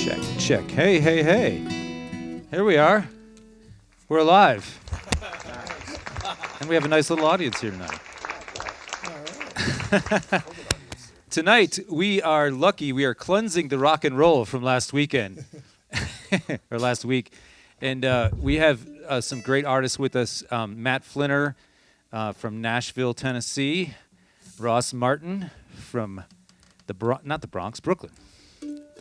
Check. Hey. Here we are. We're alive. And we have a nice little audience here tonight. Tonight, we are lucky. We are cleansing the rock and roll from last weekend. Or last week. And we have some great artists with us. Matt Flinner from Nashville, Tennessee. Ross Martin from not the Bronx, Brooklyn.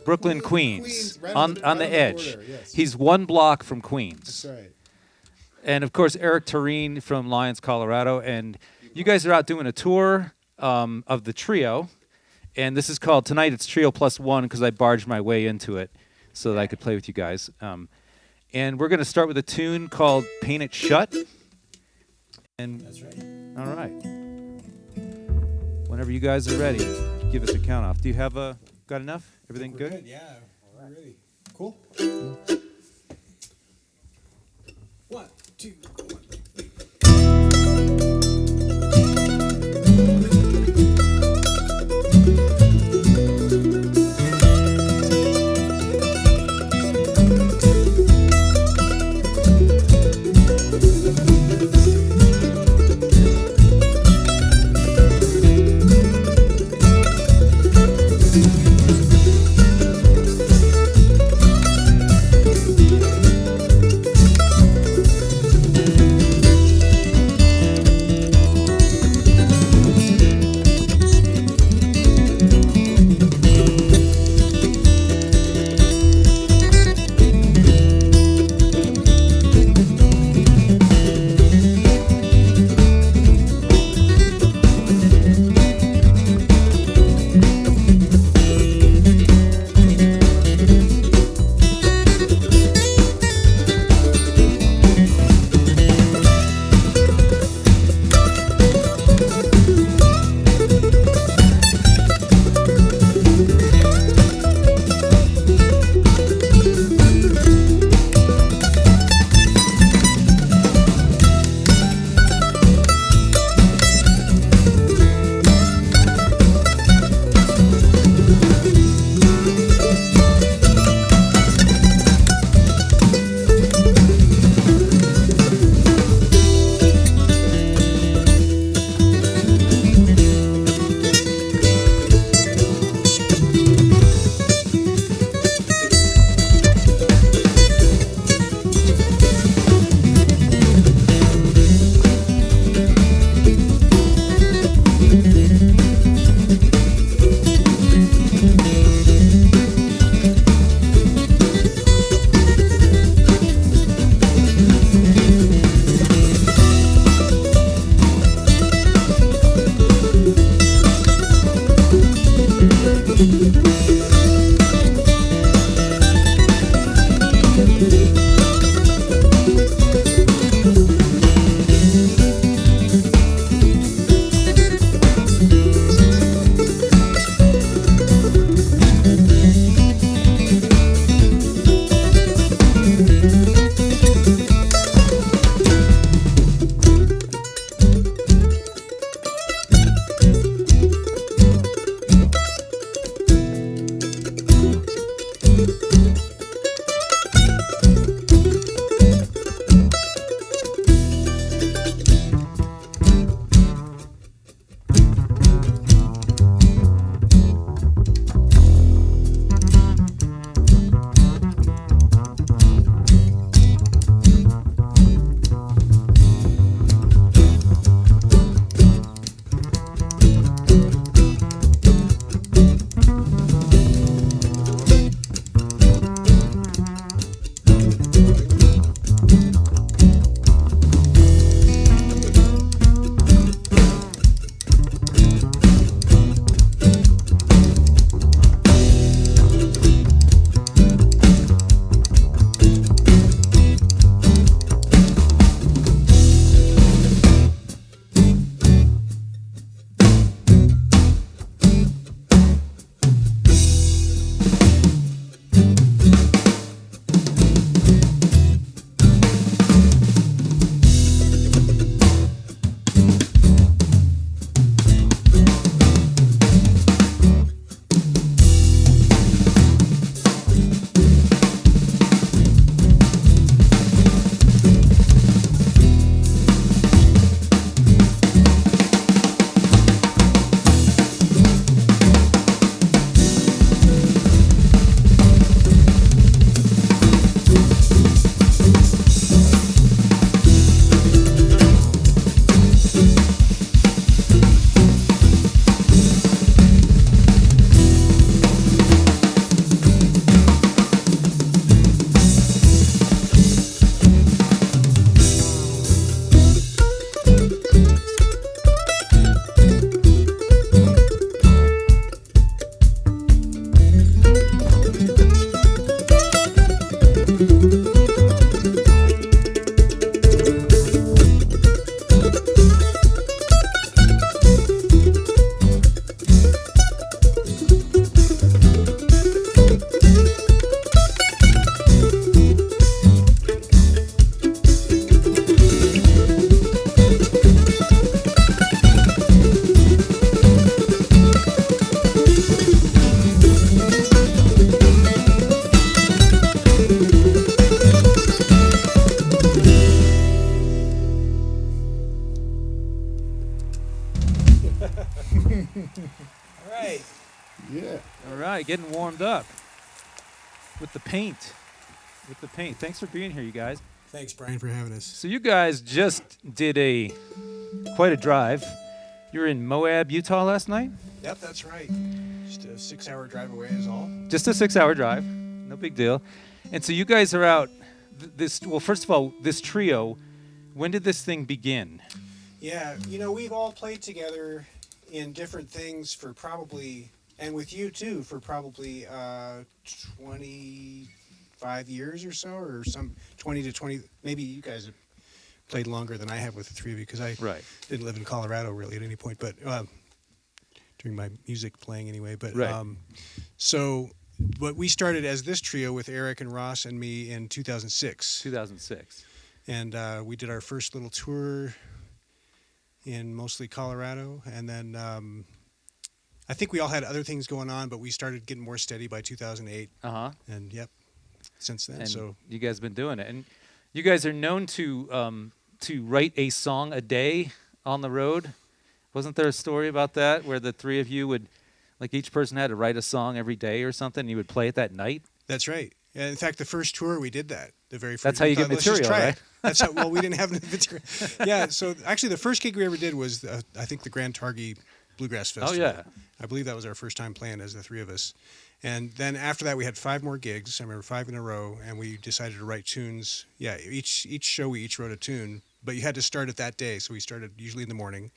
Brooklyn, Queens, right on the edge. Border, yes. He's one block from Queens. That's right. And, of course, Eric Tureen from Lyons, Colorado. And you guys are out doing a tour of the trio. And this is called, tonight it's Trio Plus One because I barged my way into it so that I could play with you guys. And we're going to start with a tune called Paint It Shut. And That's right. All right. Whenever you guys are ready, give us a count off. Do you have got enough? Everything We're good? Yeah, we're ready. Cool. 1, 2, 1. right, getting warmed up with the paint. Thanks for being here, you guys. Thanks, Brian, for having us. So you guys just did quite a drive. You were in Moab, Utah last night? Yep, that's right. Just a 6-hour drive away is all. Just a 6-hour drive. No big deal. And so you guys are out first of all, this trio, when did this thing begin? Yeah, we've all played together in different things for probably, and with you too, for probably 25 years or so, or some 20 to 20. Maybe you guys have played longer than I have with the three of you, because I didn't live in Colorado really at any point, but during my music playing anyway. But so what we started as this trio with Eric and Ross and me in 2006. 2006. And we did our first little tour in mostly Colorado, and then I think we all had other things going on, but we started getting more steady by 2008. And since then. And so you guys have been doing it, and you guys are known to write a song a day on the road. Wasn't there a story about that where the three of you would, like, each person had to write a song every day or something, and you would play it that night? That's right. And in fact, the first tour we did that. The very first. That's how you get material, right? That's how. Well, we didn't have enough material. Yeah. So actually, the first gig we ever did was I think the Grand Targhee Bluegrass Festival. Oh yeah. I believe that was our first time playing as the three of us. And then after that, we had 5 more gigs. I remember 5 in a row, and we decided to write tunes. Yeah, each show we each wrote a tune, but you had to start it that day. So we started usually in the morning,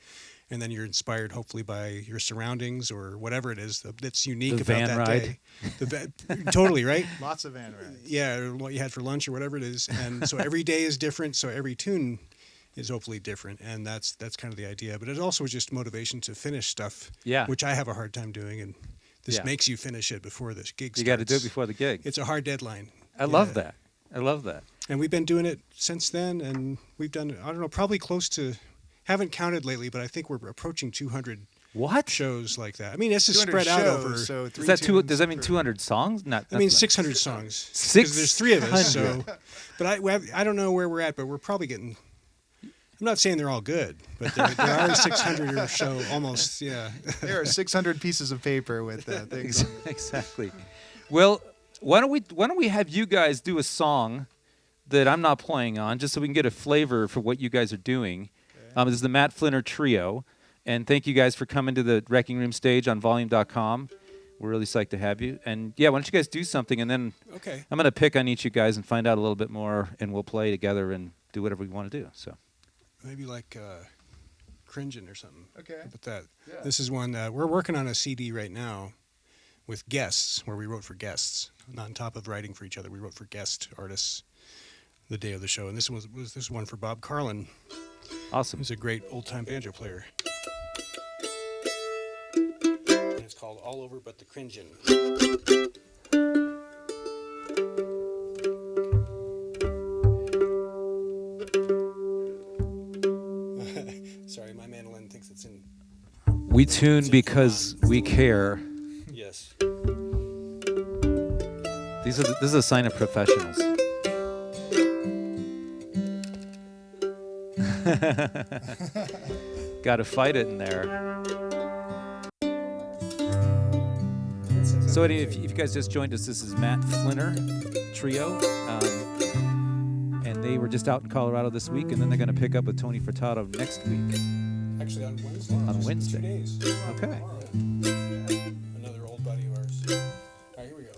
and then you're inspired hopefully by your surroundings or whatever it is that's unique the about van that ride. day. Totally right. Lots of van rides. Yeah, or what you had for lunch or whatever it is, and so every day is different. So every tune is hopefully different, and that's kind of the idea. But it also was just motivation to finish stuff, which I have a hard time doing, and this makes you finish it before this gig starts. You got to do it before the gig. It's a hard deadline. I love that. And we've been doing it since then, and we've done, I don't know, probably close to, haven't counted lately, but I think we're approaching 200 shows like that. I mean, this is spread out over. So is that does that mean 200 songs? I mean 600 songs. 600. Because there's 3 of us. So, but I don't know where we're at, but we're probably getting. I'm not saying they're all good, but there are 600 or so almost. Yeah. There are 600 pieces of paper with things. Exactly. Well, why don't we have you guys do a song that I'm not playing on, just so we can get a flavor for what you guys are doing. Okay. This is the Matt Flinner Trio, and thank you guys for coming to the Wrecking Room stage on Volume.com. We're really psyched to have you. And yeah, why don't you guys do something, and then I'm gonna pick on each of you guys and find out a little bit more, and we'll play together and do whatever we want to do. So maybe like Cringin' or something. Okay. How about that? Yeah. This is one we're working on a CD right now with guests, where we wrote for guests, not on top of writing for each other. We wrote for guest artists the day of the show, and this was this one for Bob Carlin. Awesome. He's a great old-time banjo player. And it's called All Over But the Cringin'. Sorry, my mandolin thinks it's in. We tune because we care. Yes. This is a sign of professionals. Got to fight it in there. So if you guys just joined us, this is Matt Flinner Trio. And they were just out in Colorado this week, and then they're going to pick up with Tony Furtado next week. Actually, on Wednesday. On Wednesday. 2 days. Okay. Another old buddy of ours. All right, here we go.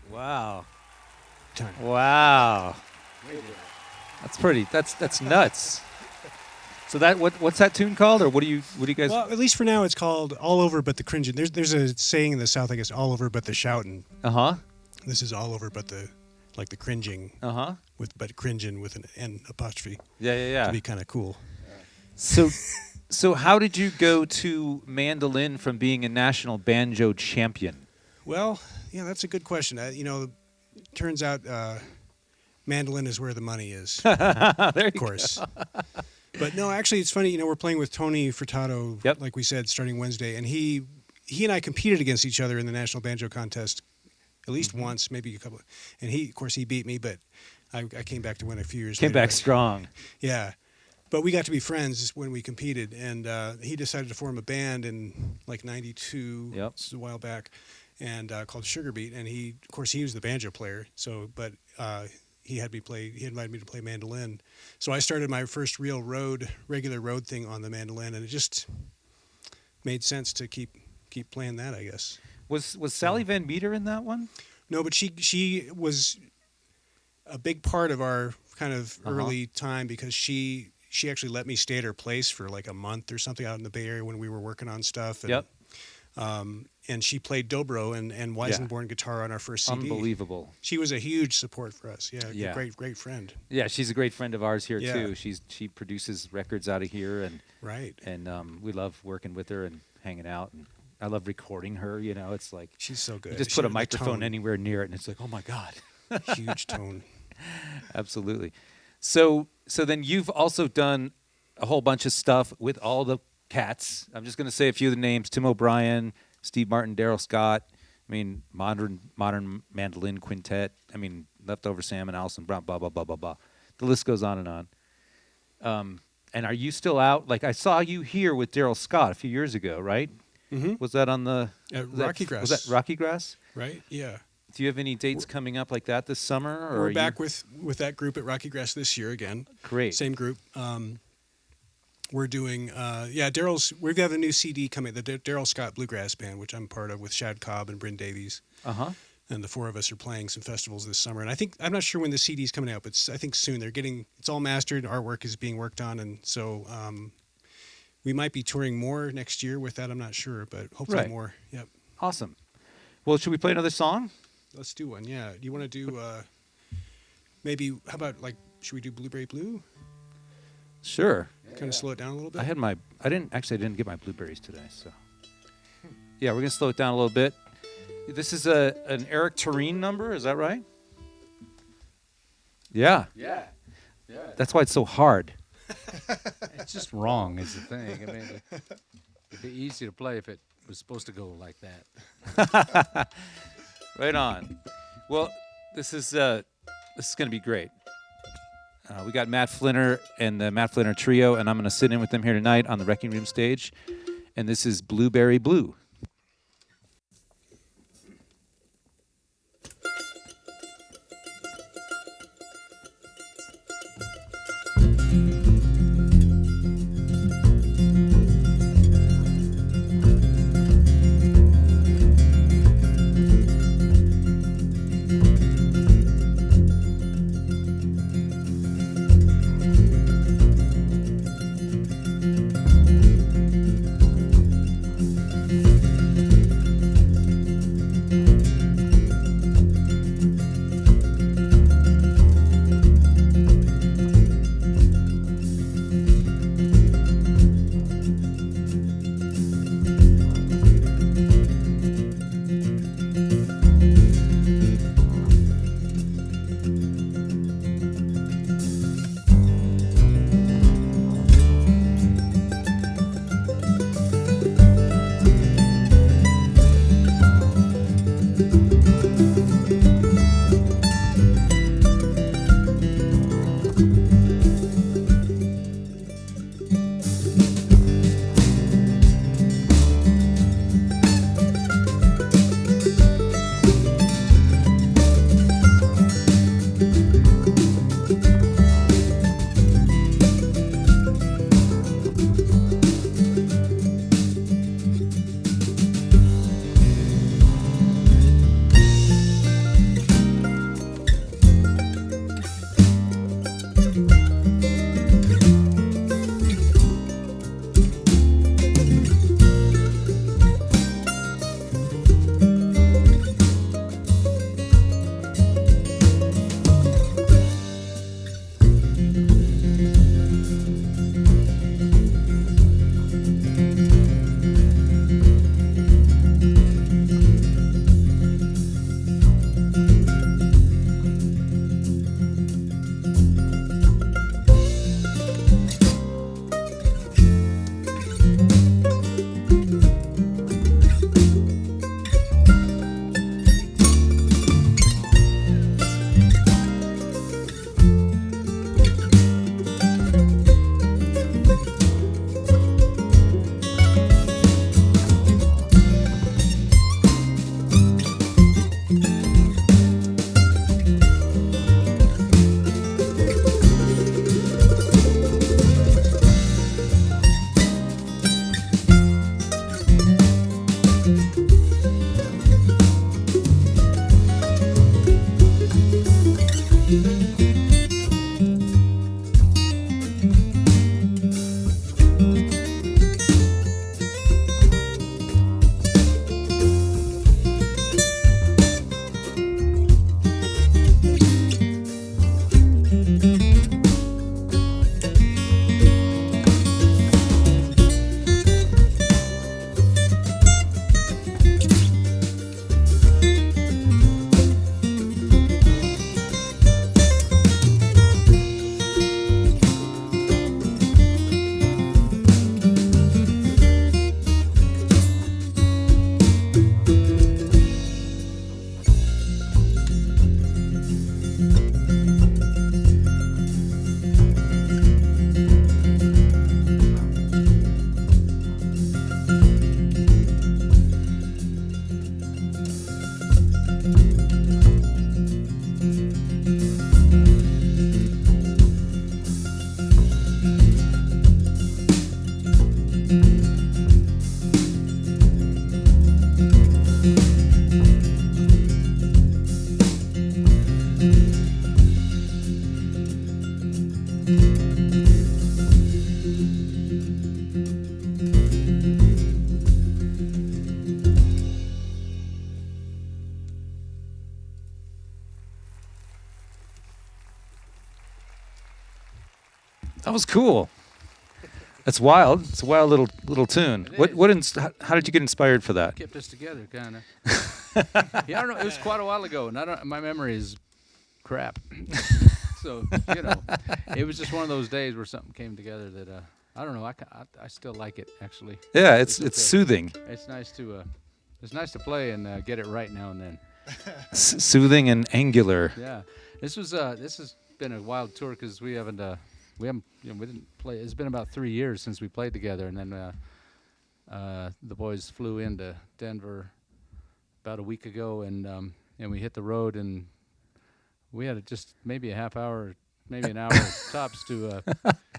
Wow. Time. Wow. That's pretty. That's nuts. So that what's that tune called, or what do you guys? Well, at least for now, it's called "All Over But the Cringin'." There's a saying in the South, I guess, "All over but the shoutin'." Uh-huh. This is all over but the cringing Uh-huh. but cringin' with an N apostrophe. Yeah. To be kind of cool. So how did you go to mandolin from being a national banjo champion? Well, yeah, that's a good question. Turns out mandolin is where the money is. There Of you course. But no, actually, it's funny. We're playing with Tony Furtado, Yep. like we said, starting Wednesday, and he and I competed against each other in the national banjo contest at least once, maybe a couple. And of course, he beat me, but I came back to win a few years. Came later. back strong. Yeah, but we got to be friends when we competed, and he decided to form a band in like '92. Yep. This is a while back, and called Sugar Beat. And he was the banjo player. So, but he invited me to play mandolin. So I started my first real regular road thing on the mandolin, and it just made sense to keep playing that, I guess. Was Sally Van Meter in that one? No, but she was a big part of our kind of early time, because she actually let me stay at her place for like a month or something out in the Bay Area when we were working on stuff. And, Yep. And she played dobro and Weisenborn guitar on our first CD. Unbelievable. She was a huge support for us. Yeah, Yeah. Great friend. Yeah, she's a great friend of ours here Yeah. too. She produces records out of here, and Right. we love working with her and hanging out, and I love recording her. It's like She's so good. you just She put a had the microphone tone. anywhere near it, and it's like, oh my god. Huge tone. Absolutely. So then you've also done a whole bunch of stuff with all the cats. I'm just going to say a few of the names: Tim O'Brien, Steve Martin, Daryl Scott. I mean, modern mandolin quintet. I mean, Leftover Sam and Allison Brown. Blah blah blah blah blah. The list goes on and on. And are you still out? Like, I saw you here with Daryl Scott a few years ago, right? Mm-hmm. Was that on the Rocky Grass. Was that Rocky Grass? Right? Yeah. Do you have any dates coming up like that this summer? Or We're back with that group at Rocky Grass this year again. Great. Same group. We're doing, we have a new CD coming, the Daryl Scott Bluegrass Band, which I'm part of with Shad Cobb and Bryn Davies. Uh-huh. And the four of us are playing some festivals this summer. And I'm not sure when the CD's coming out, but I think soon. It's all mastered, artwork is being worked on, and so we might be touring more next year with that. I'm not sure, but hopefully Right. more. Yep. Awesome. Well, should we play another song? Let's do one. Yeah. Do you want to do maybe? How about should we do Blueberry Blue? Sure. Kind of slow it down a little bit. I didn't get my blueberries today, so yeah, we're gonna slow it down a little bit. This is an Eric Tureen number, is that right? Yeah. Yeah. That's why it's so hard. It's just wrong is the thing. I mean, it'd be easy to play if it was supposed to go like that. Right on. Well, this is gonna be great. We got Matt Flinner and the Matt Flinner Trio, and I'm going to sit in with them here tonight on the Wrecking Room stage. And this is Blueberry Blue. That was cool. That's wild. It's a wild little tune. It is. How did you get inspired for that? Kept us together, kind of. Yeah, I don't know. It was quite a while ago, and my memory is crap. So it was just one of those days where something came together that I don't know. I still like it actually. Yeah, it's okay. soothing. It's nice to play and get it right now and then. Soothing and angular. Yeah, this has been a wild tour because we didn't play. It's been about 3 years since we played together, and then the boys flew into Denver about a week ago, and we hit the road, and we had just maybe a half hour, maybe an hour tops to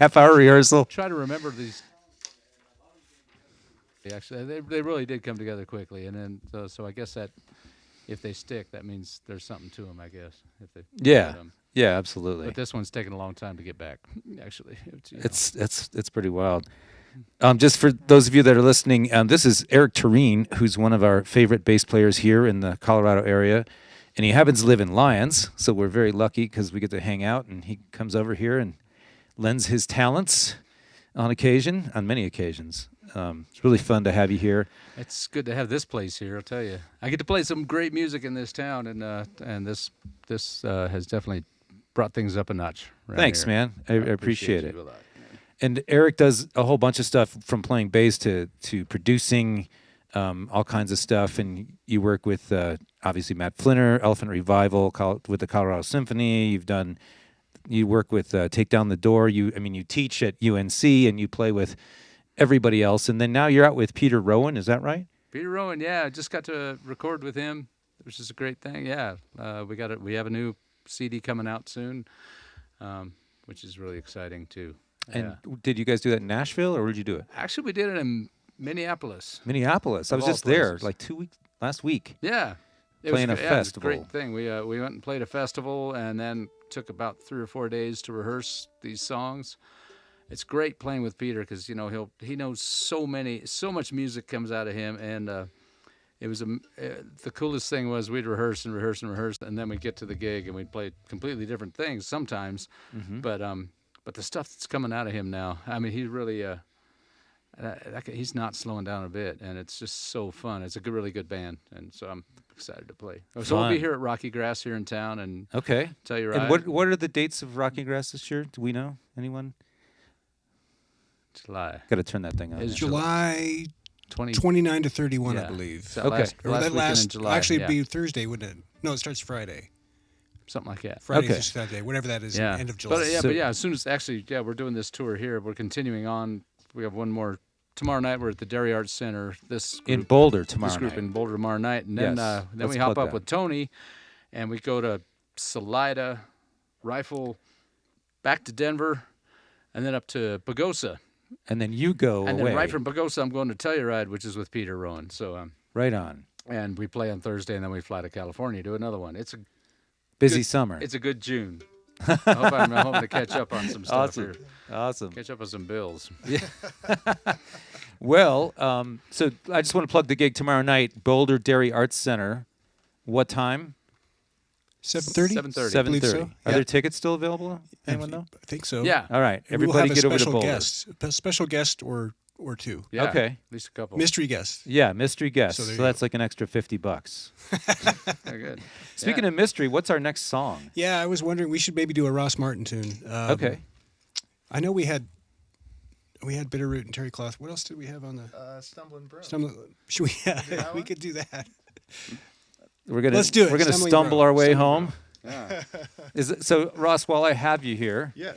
half-hour rehearsal. try to remember these. Actually, they really did come together quickly, and then so I guess that if they stick, that means there's something to them. I guess if they Yeah, absolutely. But this one's taken a long time to get back. Actually, It's pretty wild. Just for those of you that are listening, this is Eric Tureen, who's one of our favorite bass players here in the Colorado area, and he happens to live in Lyons, so we're very lucky because we get to hang out, and he comes over here and lends his talents on many occasions. It's really fun to have you here. It's good to have this place here. I'll tell you, I get to play some great music in this town, and this has definitely brought things up a notch. Thanks, here. man. I appreciate it. You a lot, man. And Eric does a whole bunch of stuff from playing bass to producing, all kinds of stuff. And you work with obviously Matt Flinner, Elephant Revival, with the Colorado Symphony. You work with Take Down the Door. You teach at UNC and you play with everybody else. And then now you're out with Peter Rowan. Is that right? Peter Rowan, yeah, just got to record with him, which is a great thing. Yeah, we have a new CD coming out soon, which is really exciting too. And did you guys do that in Nashville, or where did you do it? Actually, we did it in Minneapolis. Minneapolis. I was just there like last week. Yeah. Playing a festival. It was a great thing. We went and played a festival and then took about 3 or 4 days to rehearse these songs. It's great playing with Peter because he knows so much music comes out of him, and it was the coolest thing was we'd rehearse and rehearse and rehearse, and then we'd get to the gig and we'd play completely different things sometimes, but the stuff that's coming out of him now, I mean, he really he's not slowing down a bit, and it's just so fun. It's a really good band, and so I'm excited to play. So we'll be here at Rocky Grass here in town, and tell you right. And what are the dates of Rocky Grass this year? Do we know? Anyone? July. Got to turn that thing on. It's July 29 to 31, I believe. So last weekend in July. Actually, it'd be Thursday, wouldn't it? No, it starts Friday. Something like that. Friday through Saturday, whatever that is, end of July. But as soon as we're doing this tour here. We're continuing on. We have one more tomorrow night. We're at the Dairy Arts Center. In Boulder tomorrow night. This group in Boulder tomorrow night, and then we hop up with Tony, and we go to Salida, Rifle, back to Denver, and then up to Pagosa. And then you go and away. Then right from Pagosa, I'm going to Telluride, which is with Peter Rowan. So right on. And we play on Thursday, and then we fly to California to do another one. It's a busy summer. It's a good June. I hope I'm hoping to catch up on some stuff here. Awesome. Catch up on some bills. Yeah. Well, so I just want to plug the gig tomorrow night, Boulder Dairy Arts Center. What time? 7:30. 7:30. So. Are there tickets still available? Anyone know? I think so. Yeah. All right. Everybody get over to Boulder. A special guest or two. Yeah, okay. At least a couple. Mystery guest. Yeah, mystery guest. So that's like an extra $50. Very good. Speaking of mystery, what's our next song? Yeah, I was wondering we should maybe do a Ross Martin tune. Okay. I know we had Bitterroot and Terry Cloth. What else did we have on the Stumbling Bro? Should we? We could do that. Let's do it. We're gonna stumble our way home. Yeah. So Ross, while I have you here, yes.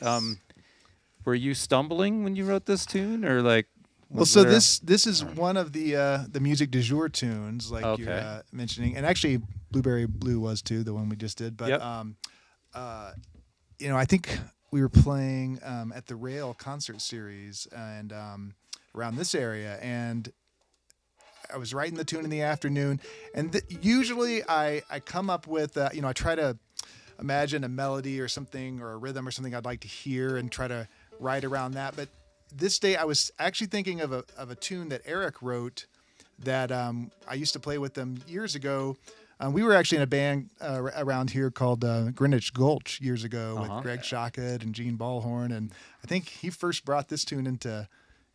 Were you stumbling when you wrote this tune, or like? Well, so this is one of the music du jour tunes, like you're mentioning, and actually Blueberry Blue was too, the one we just did. But I think we were playing at the Rail concert series and around this area, and I was writing the tune in the afternoon, and usually I come up with I try to imagine a melody or something or a rhythm or something I'd like to hear and try to write around that. But this day I was actually thinking of a tune that Eric wrote that I used to play with them years ago. We were actually in a band around here called Greenwich Gulch years ago with Greg Shockett and Gene Ballhorn, and I think he first brought this tune into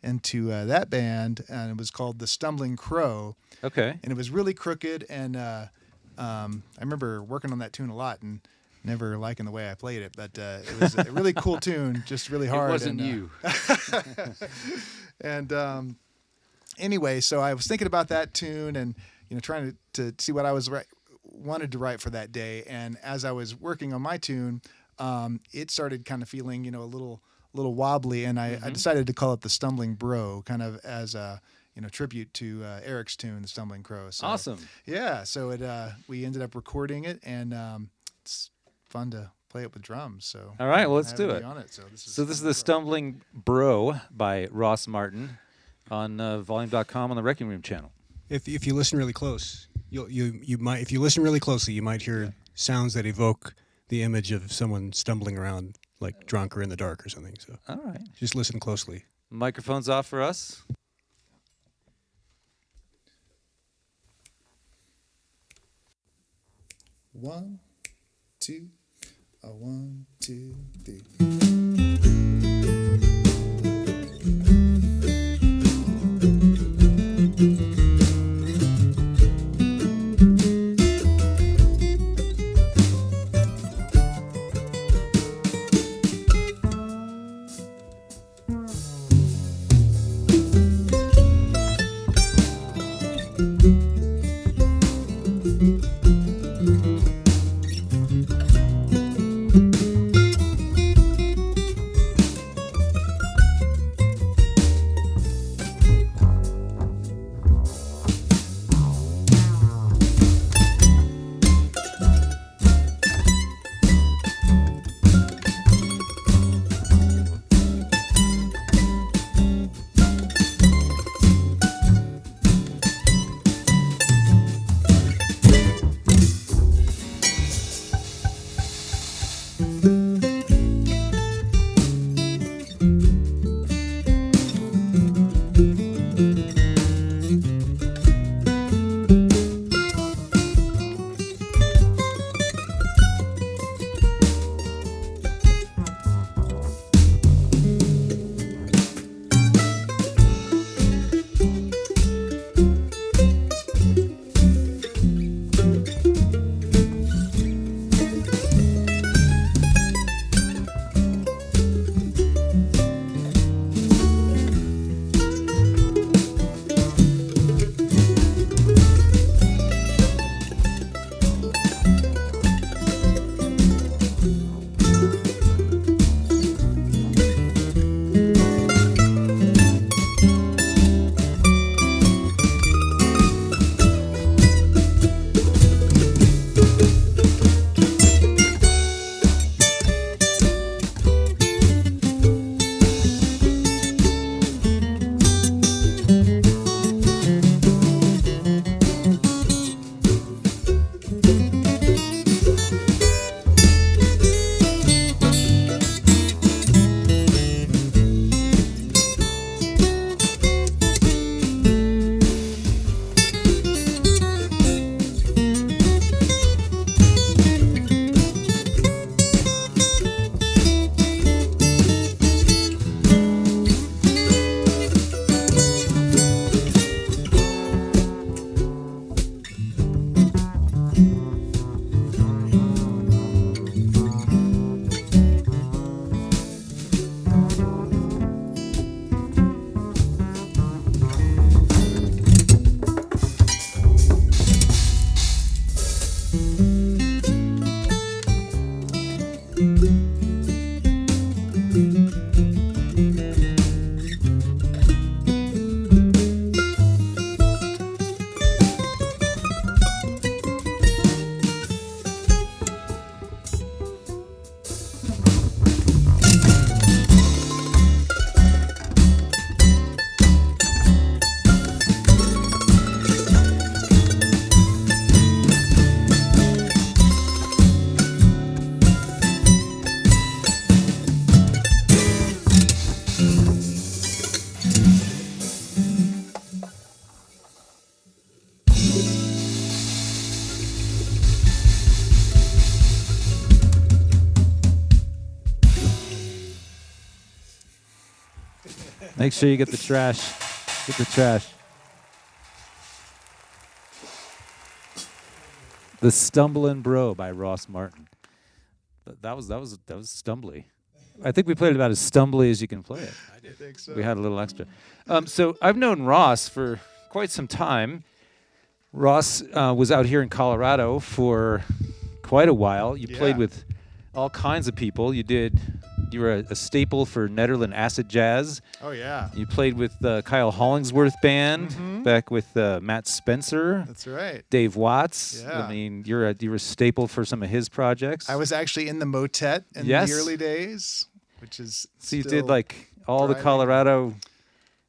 that band, and it was called The Stumbling Crow. Okay. And it was really crooked, and I remember working on that tune a lot and never liking the way I played it, but it was a really cool tune, just really hard. It wasn't and, you. And anyway, so I was thinking about that tune and trying to see what I wanted to write for that day. And as I was working on my tune, it started kind of feeling a little wobbly, and I decided to call it The Stumbling Bro, kind of as a tribute to Eric's tune, The Stumbling Crow. So, Awesome. Yeah, so we ended up recording it, and it's fun to play it with drums. So all right, well, let's do it. On it. So this is The Stumbling Bro by Ross Martin on volume.com on the Wrecking Room channel. If you listen really close, you might, if you listen really closely, you might hear sounds that evoke the image of someone stumbling around like drunk or in the dark or something. So All right. just listen closely. Microphone's off for us. One, two, 1, 2, 3. Make sure you get the trash. Get the trash. The Stumblin' Bro by Ross Martin. That was stumbly. I think we played it about as stumbly as you can play it. I think so. We had a little extra. So I've known Ross for quite some time. Ross was out here in Colorado for quite a while. You played with all kinds of people. You were a staple for Nederland Acid Jazz. Oh, yeah. You played with the Kyle Hollingsworth Band back with Matt Spencer. That's right. Dave Watts. Yeah. I mean, you were a staple for some of his projects. I was actually in the motet in the early days, which is so you did like all thriving. the Colorado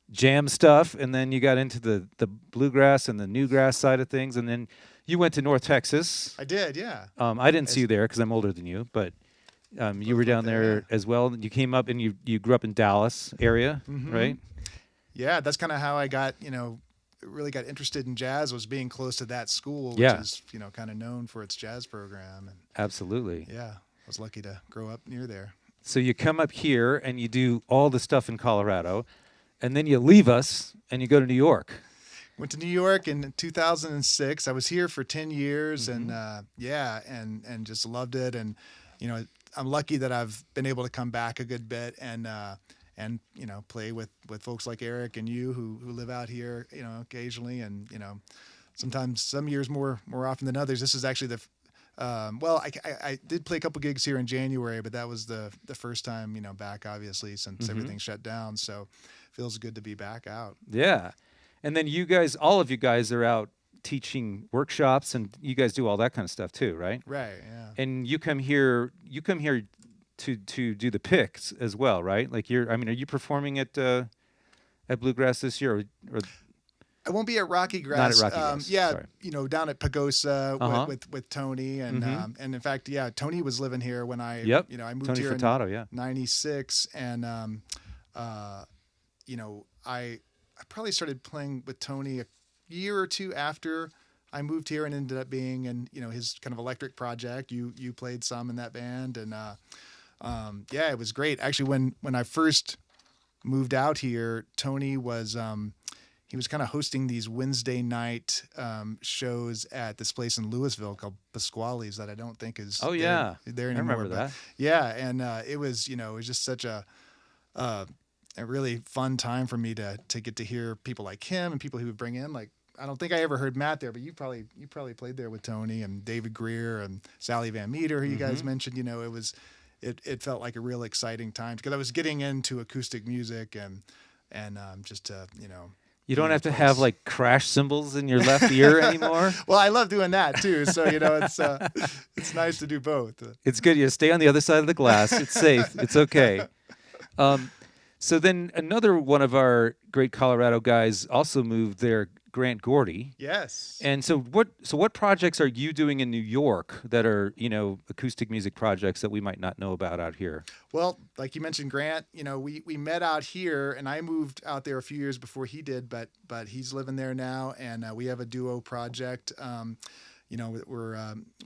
jam stuff, and then you got into the bluegrass and the newgrass side of things, and then you went to North Texas. I did, yeah. I didn't see you there because I'm older than you, but you were down there as well. You came up and you grew up in Dallas area, right? Yeah, that's kind of how I got, really got interested in jazz, was being close to that school, which is, kind of known for its jazz program. And absolutely. yeah, I was lucky to grow up near there. So you come up here and you do all the stuff in Colorado, and then you leave us and you go to New York. Went to New York in 2006. I was here for 10 years and and just loved it. And, I'm lucky that I've been able to come back a good bit and play with folks like Eric and you who live out here, occasionally. And, sometimes some years more often than others. This is actually I did play a couple gigs here in January, but that was the first time, back, obviously, since everything shut down. So feels good to be back out. Yeah. And then all of you guys are out teaching workshops, and you guys do all that kind of stuff too, right? Right, yeah. And you come here to do the picks as well, right? Like are you performing at Bluegrass this year or I won't be at Rocky Grass. Not at Rocky Grass. Sorry. Down at Pagosa with Tony and and in fact, Tony was living here when I I moved Tony here Furtado, in '96 and I probably started playing with Tony a year or two after I moved here and ended up being in his kind of electric project. You played some in that band and it was great. Actually, when I first moved out here, Tony was he was kind of hosting these Wednesday night shows at this place in Louisville called Pasquale's that I don't think is there anymore. I remember that. Yeah, and it was it was just such a really fun time for me to get to hear people like him and people he would bring in. Like I don't think I ever heard Matt there, but you probably played there with Tony and David Greer and Sally Van Meter, who you guys mentioned. It felt like a real exciting time because I was getting into acoustic music and just to You don't have to have like crash cymbals in your left ear anymore. Well, I love doing that too. So it's nice to do both. It's good. You stay on the other side of the glass. It's safe. It's okay. So then another one of our great Colorado guys also moved there, Grant Gordy. Yes. And so what projects are you doing in New York that are, acoustic music projects that we might not know about out here? Well, like you mentioned, Grant, we met out here and I moved out there a few years before he did, but he's living there now and we have a duo project.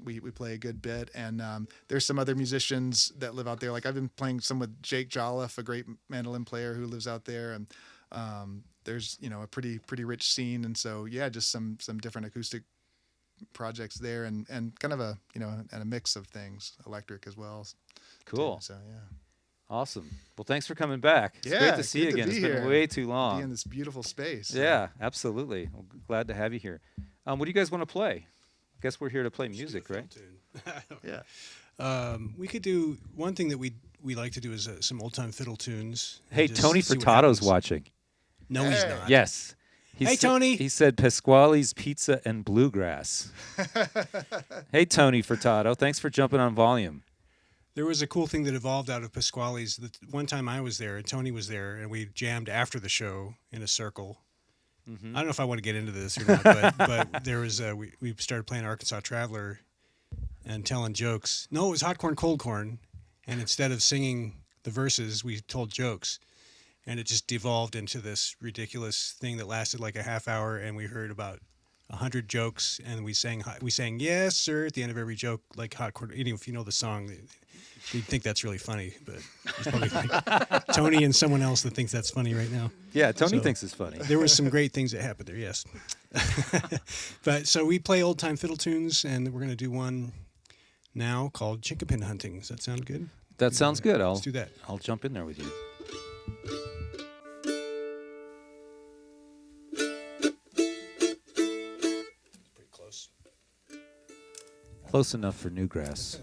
We play a good bit, and there's some other musicians that live out there. Like I've been playing some with Jake Jolliffe, a great mandolin player who lives out there, and there's a pretty rich scene, and so just some different acoustic projects there, and kind of a and a mix of things, electric as well. Cool. So yeah. Awesome. Well, thanks for coming back. It's great to see you again. It's been way too long. Be in this beautiful space. Yeah, absolutely. Well, glad to have you here. What do you guys want to play? I guess we're here to play music, right? Yeah. We could do one thing that we like to do is some old time fiddle tunes. Hey, Tony Furtado's watching. No, he's not. Yes. Hey, Tony. He said Pasquale's Pizza and Bluegrass. Hey, Tony Furtado. Thanks for jumping on volume. There was a cool thing that evolved out of Pasquale's. One time I was there and Tony was there, and we jammed after the show in a circle. I don't know if I want to get into this or not, but there was we started playing Arkansas Traveler and telling jokes. No, it was Hot Corn, Cold Corn, and instead of singing the verses, we told jokes, and it just devolved into this ridiculous thing that lasted like a half hour, and we heard about 100 jokes, and we sang yes sir at the end of every joke, like hot quarter. If you know the song, you'd think that's really funny, but there's probably like Tony and someone else that thinks that's funny right now. Yeah, Tony So, thinks it's funny. There were some great things that happened there, yes. But so we play old time fiddle tunes, and we're going to do one now called Chinkapin Hunting. Does that sound good? That sounds good. Let's do that. I'll jump in there with you. Pretty close. Close enough for Newgrass.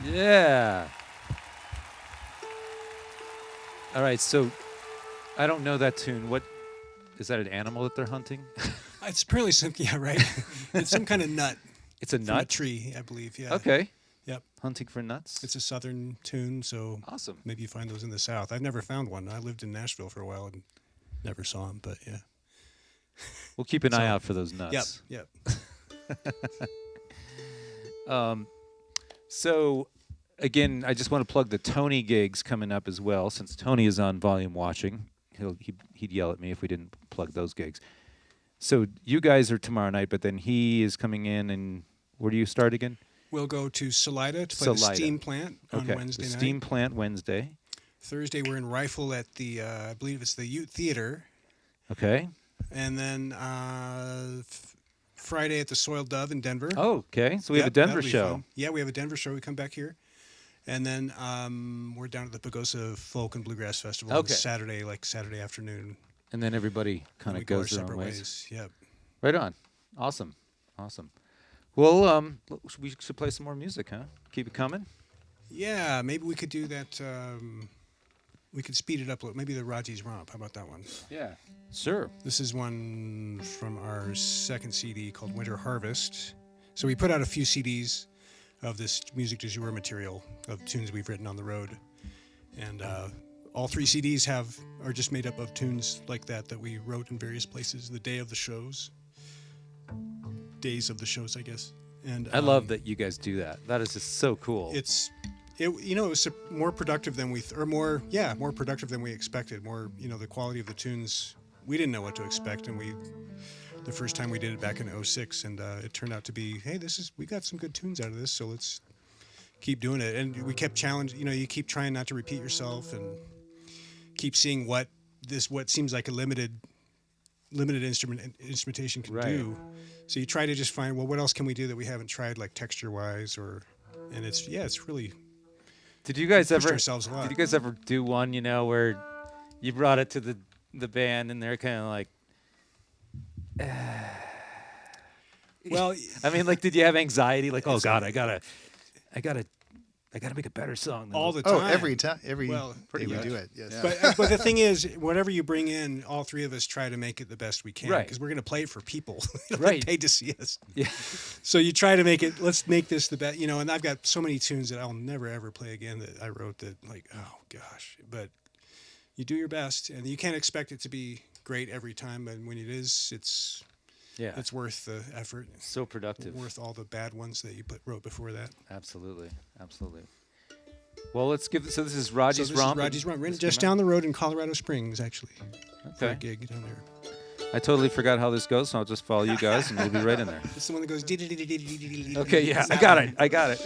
Yeah. All right, so I don't know that tune. What is that? An animal that they're hunting? It's apparently some, yeah, right. It's some kind of nut. It's a from nut? a tree, I believe. Yeah. Okay. Yep. Hunting for nuts? It's a southern tune, so Awesome. maybe you find those in the South. I've never found one. I lived in Nashville for a while and never saw them, but yeah. We'll keep an eye So- out for those nuts. Yep. So, again, I just want to plug the Tony gigs coming up as well. Since Tony is on volume watching, he'd yell at me if we didn't plug those gigs. So you guys are tomorrow night, but then he is coming in, and where do you start again? We'll go to Salida to play the Salida. Steam Plant on Wednesday the night. Steam Plant Wednesday. Thursday we're in Rifle at the I believe it's the Ute Theater, Okay. and then Friday at the Soiled Dove in Denver. Oh, okay. So we have a Yep, Denver that'll be show. fun. Yeah, we have a Denver show. We come back here, and then we're down at the Pagosa Folk and Bluegrass Festival on Okay. Saturday afternoon. And then everybody And kind we of go our goes their own separate ways. ways. Yep. Right on. Awesome. Well, we should play some more music, huh? Keep it coming. Yeah, maybe we could do that. We could speed it up a little. Maybe the Raji's Romp. How about that one? Yeah. Sure. This is one from our second CD called Winter Harvest. So we put out a few CDs of this music du jour material of tunes we've written on the road, and all 3 CDs are just made up of tunes like that we wrote in various places. The days of the shows, I guess. And I love that you guys do that. That is just so cool. It was more productive than more productive than we expected. More, the quality of the tunes, we didn't know what to expect, and the first time we did it back in 2006, and it turned out to be, hey, we got some good tunes out of this, so let's keep doing it. And we kept challenging, you keep trying not to repeat yourself, and keep seeing what seems like a limited instrumentation can do. So you try to just find, well, what else can we do that we haven't tried, like texture-wise, and it's really. Did you guys pushed ever? ourselves a lot. Did you guys ever do one? Where you brought it to the band and they're kind of like. Well, I mean, like, did you have anxiety? Like, oh God, I gotta make a better song. Than all this. the time. Every time, Well, day we much. do it. Yes. Yeah. But the thing is, whatever you bring in, all 3 of us try to make it the best we can, Right. because we're going to play it for people. Right. They paid to see us. Yeah. So you try to make it. Let's make this the best. And I've got so many tunes that I'll never ever play again that I wrote that, like, oh gosh. But you do your best, and you can't expect it to be great every time. And when it is, it's worth the effort. So productive. Worth all the bad ones that you wrote before that. Absolutely. Well, let's give. So this is Raji's Romp. Raji's Romp. We're This just came out? down the road in Colorado Springs, actually. For a Okay. gig down there. I totally forgot how this goes, so I'll just follow you guys, and we'll be right in there. It's the one that goes. Okay. Yeah. I got it.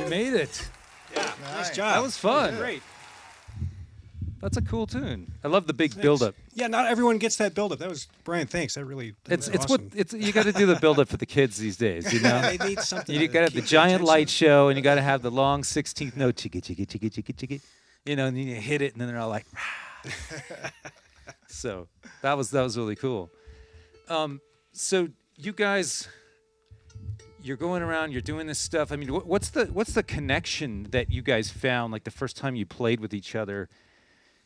You made it. Yeah, nice Nice. job. That was fun. Great. That's a cool tune. I love the big build-up. Yeah, not everyone gets that build-up. That was Brian. Thanks. That was It's awesome. what it's. You got to do the build-up for the kids these days. You know, They need something. you to got to have the keep their giant attention. light show, and you got to have the long 16th note, chicka chicka chicka chicka chicka. You know, and then you hit it, and then they're all like. So that was really cool. So you guys, you're going around, you're doing this stuff. I mean, what's the connection that you guys found? Like the first time you played with each other,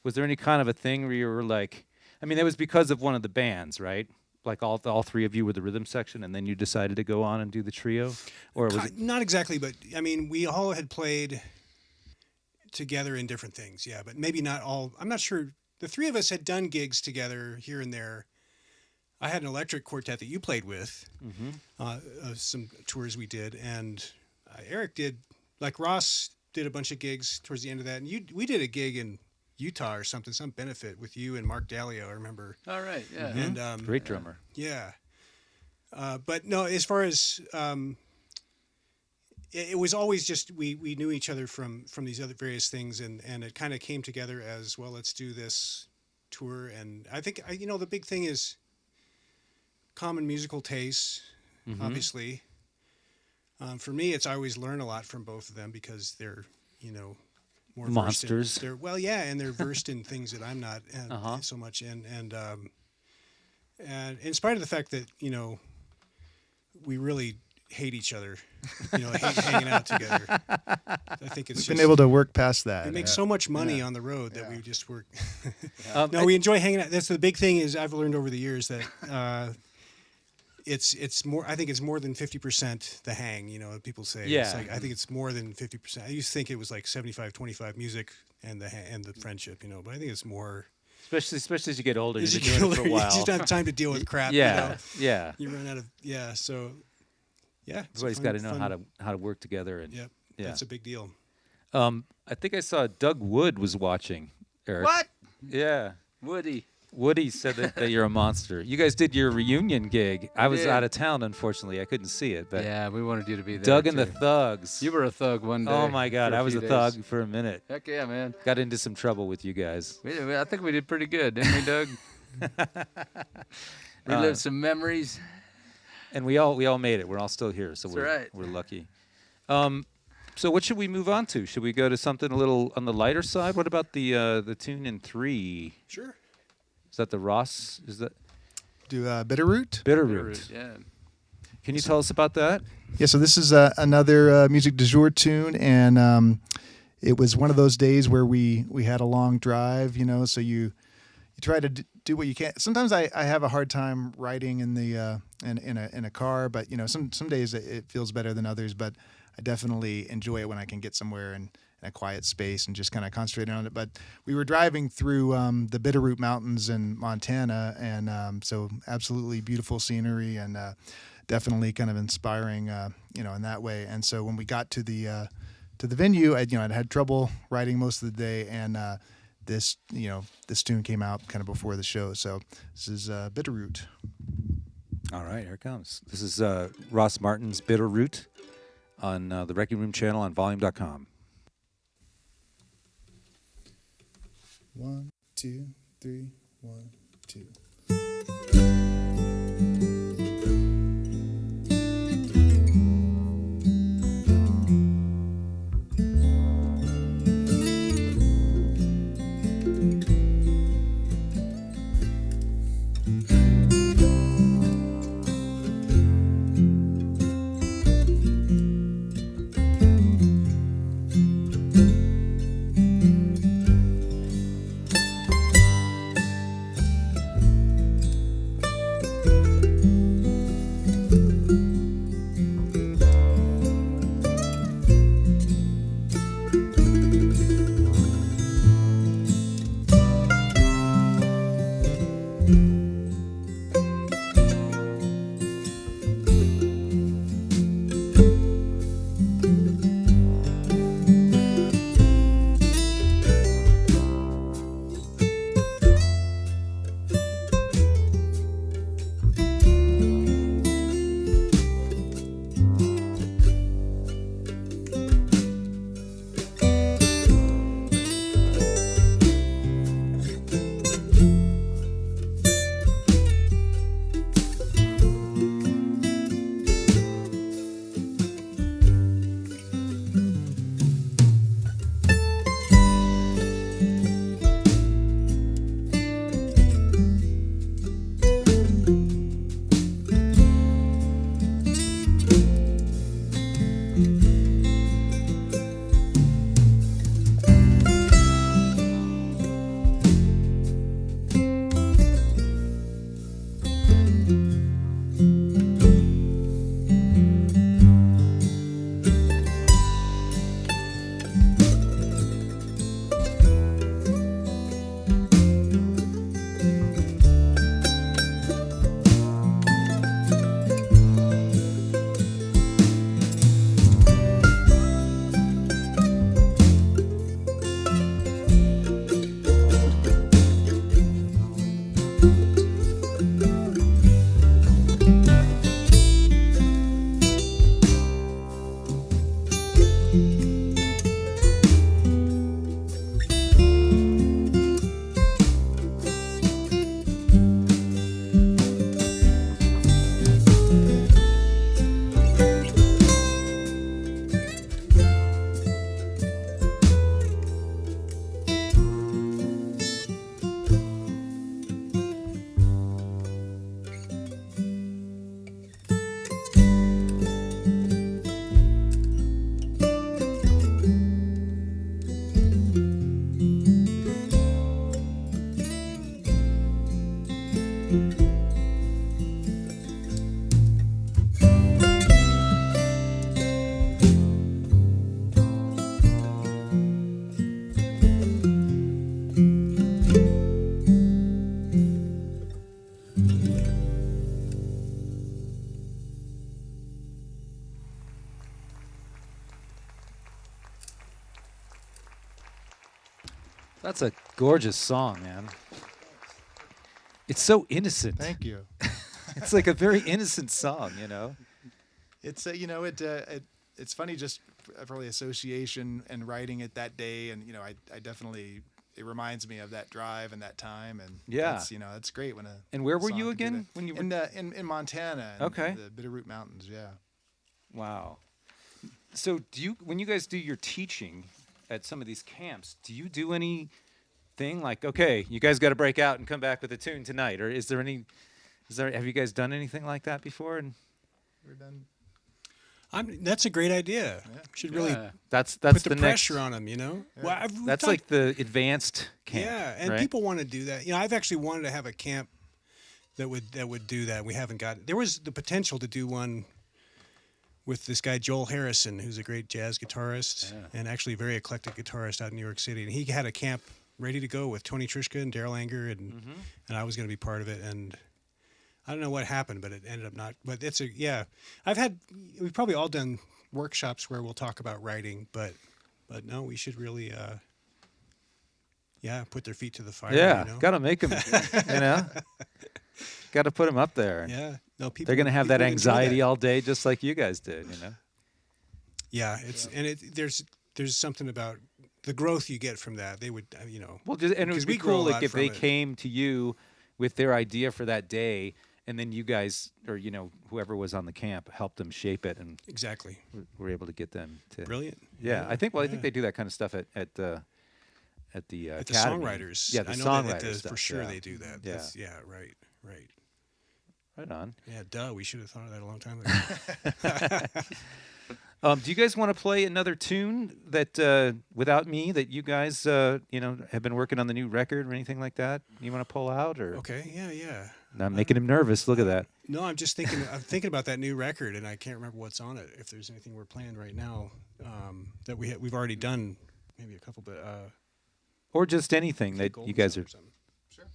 was there any kind of a thing where you were like, I mean, that was because of one of the bands, right? Like all three of you were the rhythm section, and then you decided to go on and do the trio, or was it? Not exactly, but I mean, we all had played together in different things. Yeah, but maybe not all. I'm not sure. The three of us had done gigs together here and there. I had an electric quartet that you played with, some tours we did, and Eric did, like Ross did a bunch of gigs towards the end of that, and we did a gig in Utah or something, some benefit with you and Mark Dallio, I remember. All right, yeah. And Great drummer. Yeah. But no, as far as it was always just we knew each other from these other various things, and it kind of came together as well. Let's do this tour, and I think the big thing is common musical tastes. Obviously, for me, I always learn a lot from both of them because they're more Monsters. and they're versed in things that I'm not so much, and in spite of the fact that we really hate each other, hate hanging out together. I think it's We've been able to work past that. we make so much money on the road that we just work. No, we enjoy hanging out. That's the big thing is I've learned over the years that it's more. I think it's more than 50% the hang. People say. Yeah. It's like, I think it's more than 50%. I used to think it was like 75-25 music and the friendship. But I think it's more. Especially as you get older, As you've you been doing it get for a older, while. you just don't have time to deal with crap. Yeah, yeah. You run out of So yeah, it's Everybody's got to know how to work together, and Yep. yeah. That's a big deal. I think I saw Doug Wood was watching. Eric. What? Yeah. Woody said that you're a monster. You guys did your reunion gig. I was did. out of town, unfortunately. I couldn't see it. But Yeah, we wanted you to be there. Doug and the too. Thugs. You were a thug one day. Oh my God, for I was few a days. thug for a minute. Heck yeah, man. Got into some trouble with you guys. I think we did pretty good, didn't we, Doug? Relived some memories. And we all made it. We're all still here, so That's right. we're lucky. So what should we move on to? Should we go to something a little on the lighter side? What about the tune in 3? Sure. Is that the Ross? Is that Do Bitterroot? Bitterroot? Yeah. Can you tell us about that? Yeah, so this is another music du jour tune, and it was one of those days where we had a long drive, so you try to do what you can. Sometimes I have a hard time writing in the in a car, but some days it feels better than others. But I definitely enjoy it when I can get somewhere in a quiet space and just kind of concentrate on it. But we were driving through the Bitterroot Mountains in Montana, and so absolutely beautiful scenery and definitely kind of inspiring, in that way. And so when we got to the venue, I'd had trouble writing most of the day, and this tune came out kind of before the show. So this is Bitterroot. All right, here it comes. This is Ross Martin's Bitterroot on the Wrecking Room channel on volume.com. 1, 2, 3, 1, 2. That's a gorgeous song, man. It's so innocent. Thank you. It's like a very innocent song, you know. It's it's funny just for the association and writing it that day, and I definitely, it reminds me of that drive and that time, and Yeah. that's great when a And where were song you can do again that. when you were? In Montana? Okay. The Bitterroot Mountains. Yeah. Wow. So when you guys do your teaching at some of these camps, do you do anything like, okay, you guys got to break out and come back with a tune tonight, or have you guys done anything like that before? And We're done. That's a great idea. Yeah. Should really that's put the next. pressure on them, Yeah. Well, That's like the advanced camp. Yeah, and right? people want to do that. I've actually wanted to have a camp that would do that. We haven't got. There was the potential to do one with this guy Joel Harrison, who's a great jazz guitarist and actually a very eclectic guitarist out in New York City. And he had a camp ready to go with Tony Trischka and Daryl Anger, and I was going to be part of it. And I don't know what happened, but it ended up not. But we've probably all done workshops where we'll talk about writing, but no, we should really, put their feet to the fire. Yeah, gotta make them, got to put them up there. Yeah, no, people. They're gonna have that people enjoy anxiety that. all day, just like you guys did. Yeah, there's something about the growth you get from that. They would, Well, and it 'cause would be we grow a cool, like lot if from they it. came to you with their idea for that day, and then you guys, or whoever was on the camp, helped them shape it, and exactly were able to get them to. brilliant. Yeah, I think they do that kind of stuff at the At the academy. songwriters. Yeah, the I know songwriters that stuff, for sure yeah. they do that. Yeah. Right. Right on. Yeah, duh. We should have thought of that a long time ago. Do you guys want to play another tune that without me that you guys have been working on the new record or anything like that? You want to pull out or? Okay. Yeah. I'm making him nervous. Look at that. No, I'm just thinking. I'm thinking about that new record, and I can't remember what's on it. If there's anything we're playing right now that we've already done, maybe a couple, but Or just anything that Golden you guys Zone are. or something. Sure.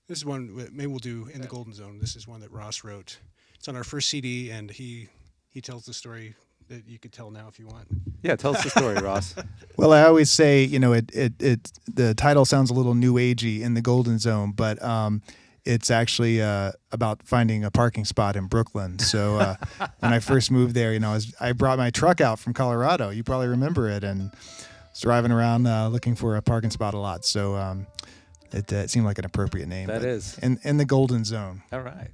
This is one maybe we'll do in the Golden Zone. This is one that Ross wrote. It's on our first CD, and he tells the story that you could tell now if you want. Yeah, tell us the story, Ross. Well, I always say, the title sounds a little new agey, In the Golden Zone, but it's actually about finding a parking spot in Brooklyn. So when I first moved there, I brought my truck out from Colorado. You probably remember it, and was driving around looking for a parking spot a lot. So it seemed like an appropriate name. That but is. In the Golden Zone. All right.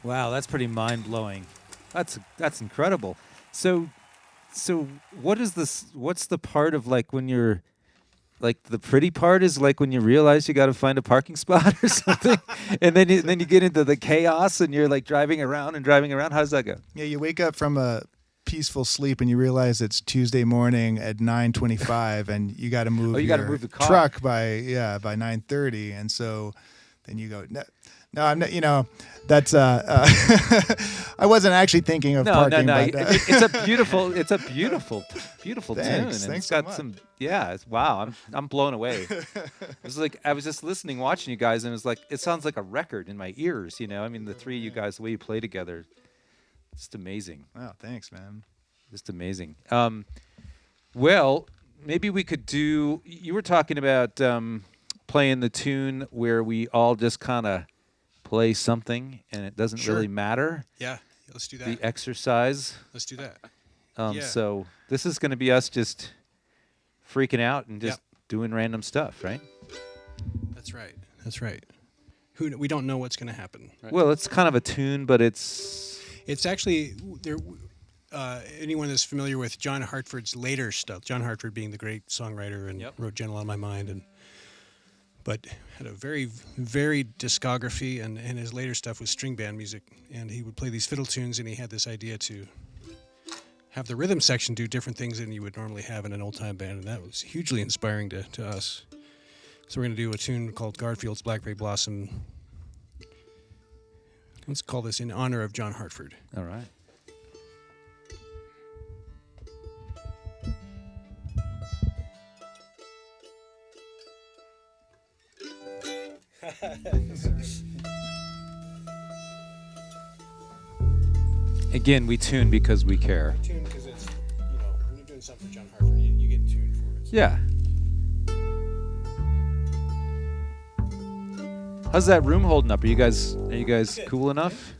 Wow, that's pretty mind blowing. That's incredible. So what is this? What's the part of like when you're like the pretty part is like when you realize you got to find a parking spot or something, and then you get into the chaos and you're like driving around and driving around. How does that go? Yeah, you wake up from a peaceful sleep and you realize it's Tuesday morning at 9:25 and you got to move you your gotta move the car. truck by 9:30, and so then you go no, I'm not, that's I wasn't actually thinking of parking. No. But, It's a beautiful tune, Thanks. and Thanks it's so got much. some. Yeah, wow. I'm blown away. It was like I was just listening, watching you guys, and it was like it sounds like a record in my ears. I mean, the three of you guys, the way you play together, just amazing. Wow, thanks, man. Just amazing. Well, maybe we could do. You were talking about playing the tune where we all just kind of play something and it doesn't Sure. really matter. Yeah, let's do that. The exercise. Let's do that. Yeah. So this is going to be us just freaking out and just Yep. doing random stuff, right? That's right. That's right. We don't know what's going to happen. Right. Well, it's kind of a tune, but it's It's actually there. Anyone that's familiar with John Hartford's later stuff, John Hartford being the great songwriter and Yep. wrote "Gentle on My Mind," but had a very varied discography, and his later stuff was string band music, and he would play these fiddle tunes, and he had this idea to have the rhythm section do different things than you would normally have in an old time band, and that was hugely inspiring to us. So we're going to do a tune called Garfield's Blackberry Blossom. Let's call this in honor of John Hartford. all right. Again, we tune because we care. Tune because it's, when you're doing something for John Hartford, you get tuned for it. Yeah. How's that room holding up? Are you guys cool enough?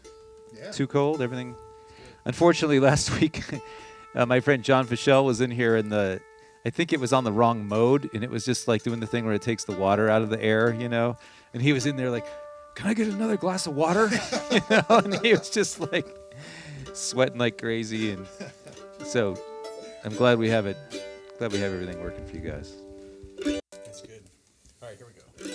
Yeah. Too cold? Everything? Unfortunately, last week, my friend John Fischel was in here, and I think it was on the wrong mode, and it was just like doing the thing where it takes the water out of the air, And he was in there like, "Can I get another glass of water?" And he was just like sweating like crazy, and so I'm glad we have it. Glad we have everything working for you guys. That's good. All right, here we go.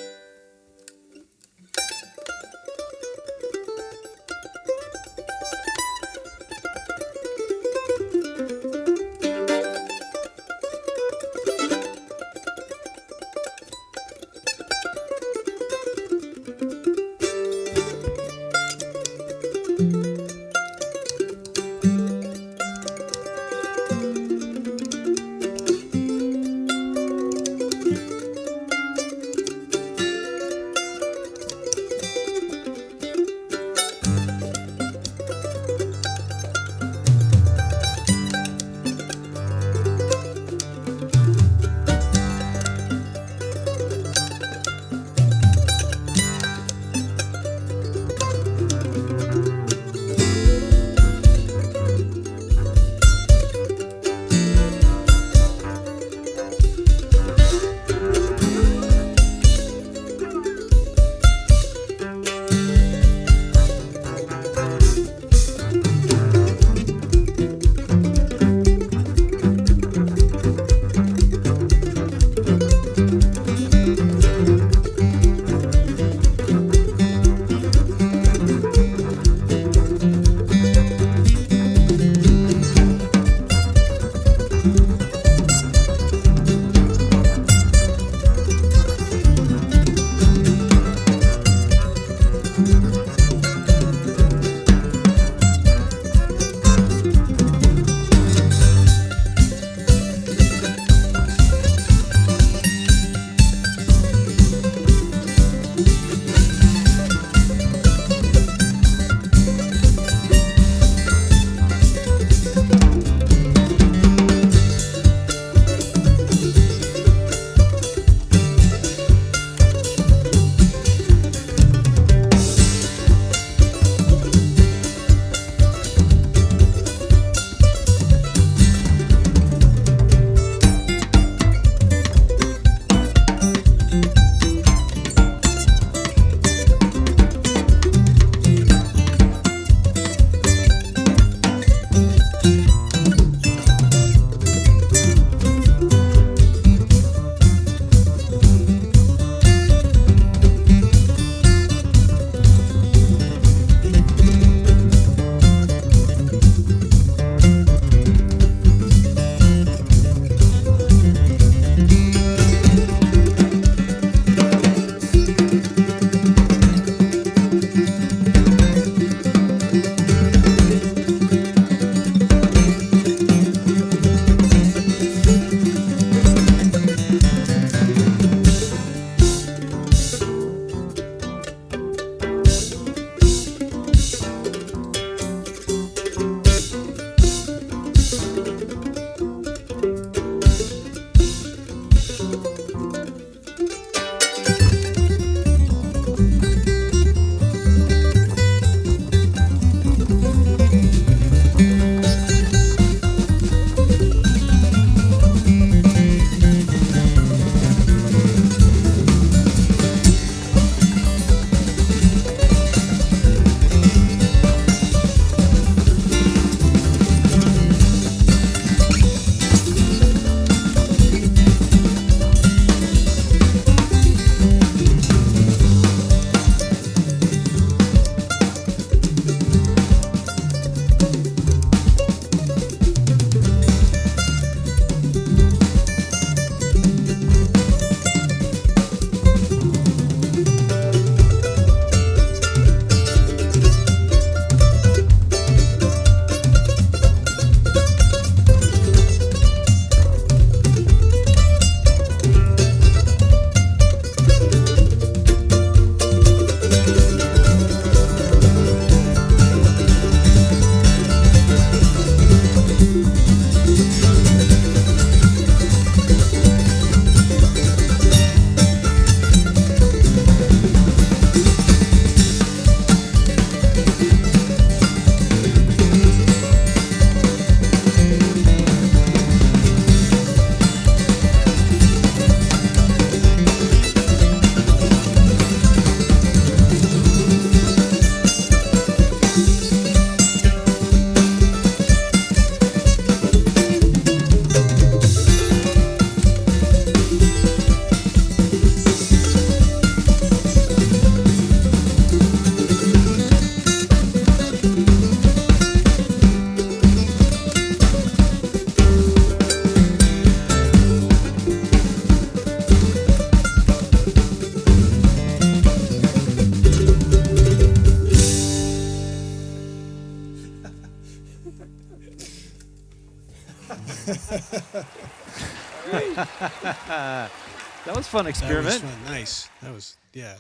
That was a fun experiment. That was fun. Nice. That was Yeah.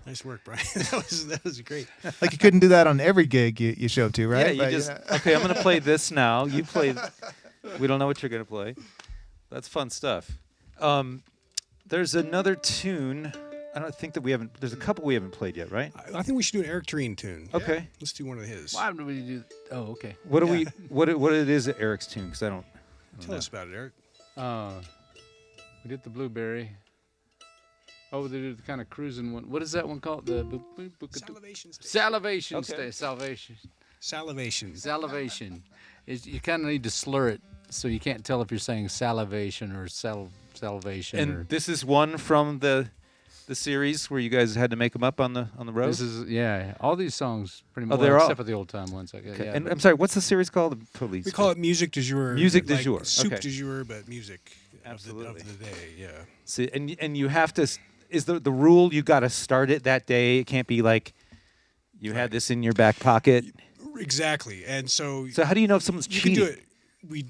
nice work, Brian. that was great. Like you couldn't do that on every gig you show up to, right? Yeah, you But, just know. okay. I'm gonna play this now. You play. We don't know what you're gonna play. That's fun stuff. There's another tune. I don't think that we haven't. There's a couple we haven't played yet, right? I think we should do an Eric Treen tune. Okay. Let's do one of his. Why would we do? Oh, okay. What do Yeah. we? What it is at Eric's tune? Because I don't. Tell us about it, Eric. We did the blueberry. Oh, they did the kind of cruising one. What is that one called? The Salivation. salivation. Okay. Salvation. Salivation. Salivation. You kind of need to slur it so you can't tell if you're saying salivation or salvation. And or, this is one from the series where you guys had to make them up on the road. this is all these songs pretty much, they're all- except for the old time ones. I guess. Okay. Yeah, And but- I'm sorry, what's the series called? Totally. We call it music du jour. Music du like jour, Soup okay. du jour, but music Absolutely. of the day. Yeah. See, and you have to. Is the rule you got to start it that day? It can't be like you had this in your back pocket. Exactly. And so So how do you know if someone's you cheating? can do it.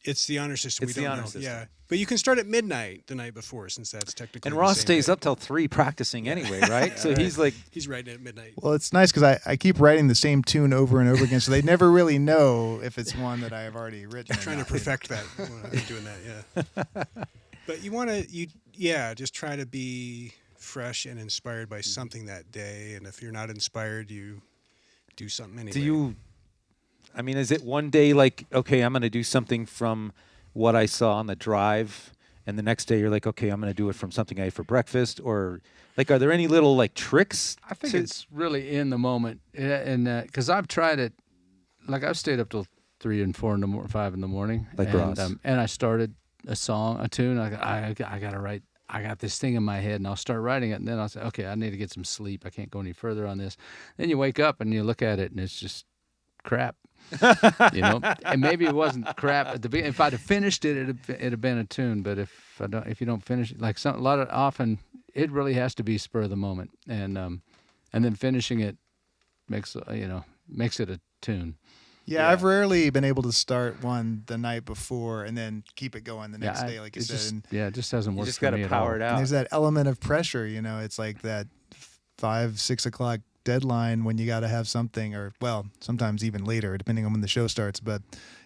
It's the honor system. It's we the don't honor know. system. Yeah. But you can start at midnight the night before, since that's technically. And the Ross same stays day. up till 3 practicing anyway, right? So he's like, He's writing at midnight. Well, it's nice because I keep writing the same tune over and over again, so they never really know if it's one that I have already written. or Trying to not. perfect that when I'm doing that. Yeah. But you want to, just try to be fresh and inspired by something that day. And if you're not inspired, you do something anyway. I mean, is it one day like, okay, I'm going to do something from what I saw on the drive, and the next day you're like, okay, I'm going to do it from something I ate for breakfast, or like, are there any little like tricks? I think it's really in the moment, and because I've tried it, like I've stayed up till 3 and 4 in the 5 in the morning, Like and, Ross. and I started a tune. I gotta write. I got this thing in my head, and I'll start writing it, and then I'll say, okay, I need to get some sleep. I can't go any further on this. Then you wake up and you look at it, and it's just crap. And maybe it wasn't crap at the beginning. If I'd have finished it, it'd have been a tune. But if you don't finish it, like often it really has to be spur of the moment, and then finishing it makes it a tune. Yeah, I've rarely been able to start one the night before and then keep it going the next day, like you said. It just hasn't You worked just for got me to at power all. it And out. there's that element of pressure, it's like that 5-6 o'clock deadline when you got to have something, or sometimes even later, depending on when the show starts. But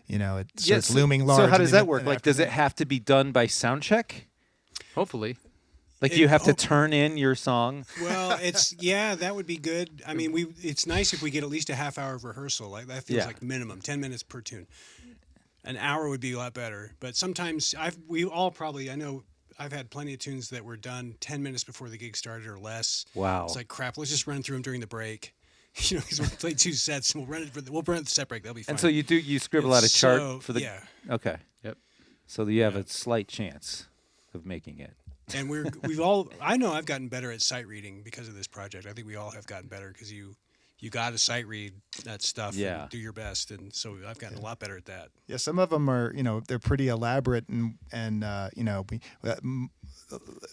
it starts looming large. So how and does then that work? Like, after does it have to be done by sound check? Hopefully. Like you have to turn in your song. Well, that would be good. I mean, it's nice if we get at least a half hour of rehearsal. Like that feels like minimum 10 minutes per tune. An hour would be a lot better. But sometimes I know I've had plenty of tunes that were done 10 minutes before the gig started or less. Wow. It's like crap. Let's just run through them during the break. Because we'll play 2 sets and we'll run the set break. That'll be fine. And so you scribble out a chart for the. Yeah. Okay. Yep. So you have a slight chance of making it. And I know I've gotten better at sight reading because of this project. I think we all have gotten better because you got to sight read that stuff and do your best. And so I've gotten a lot better at that. Yeah, some of them are, they're pretty elaborate and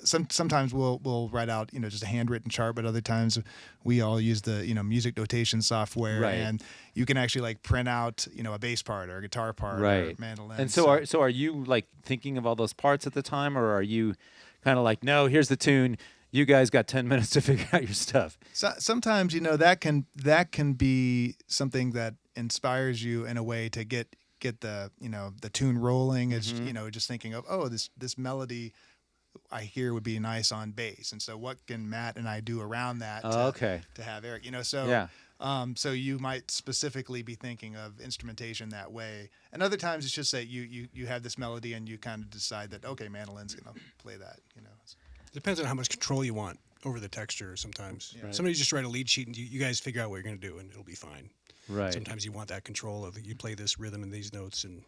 sometimes we'll write out, just a handwritten chart, but other times we all use the, music notation software, and you can actually like print out, a bass part or a guitar part or mandolin. And so are you like thinking of all those parts at the time, or are you kind of like, no, here's the tune, you guys got 10 minutes to figure out your stuff? So, sometimes, that can be something that inspires you in a way to get the, the tune rolling. It's, just thinking of, this melody I hear would be nice on bass. And so what can Matt and I do around that to have Eric, so you might specifically be thinking of instrumentation that way. And other times it's just that you have this melody and you kind of decide that, okay, mandolin's going to play that, Depends on how much control you want over the texture sometimes. Yeah. Right. Somebody just write a lead sheet and you guys figure out what you're going to do and it'll be fine. Right. Sometimes you want that control of you play this rhythm and these notes and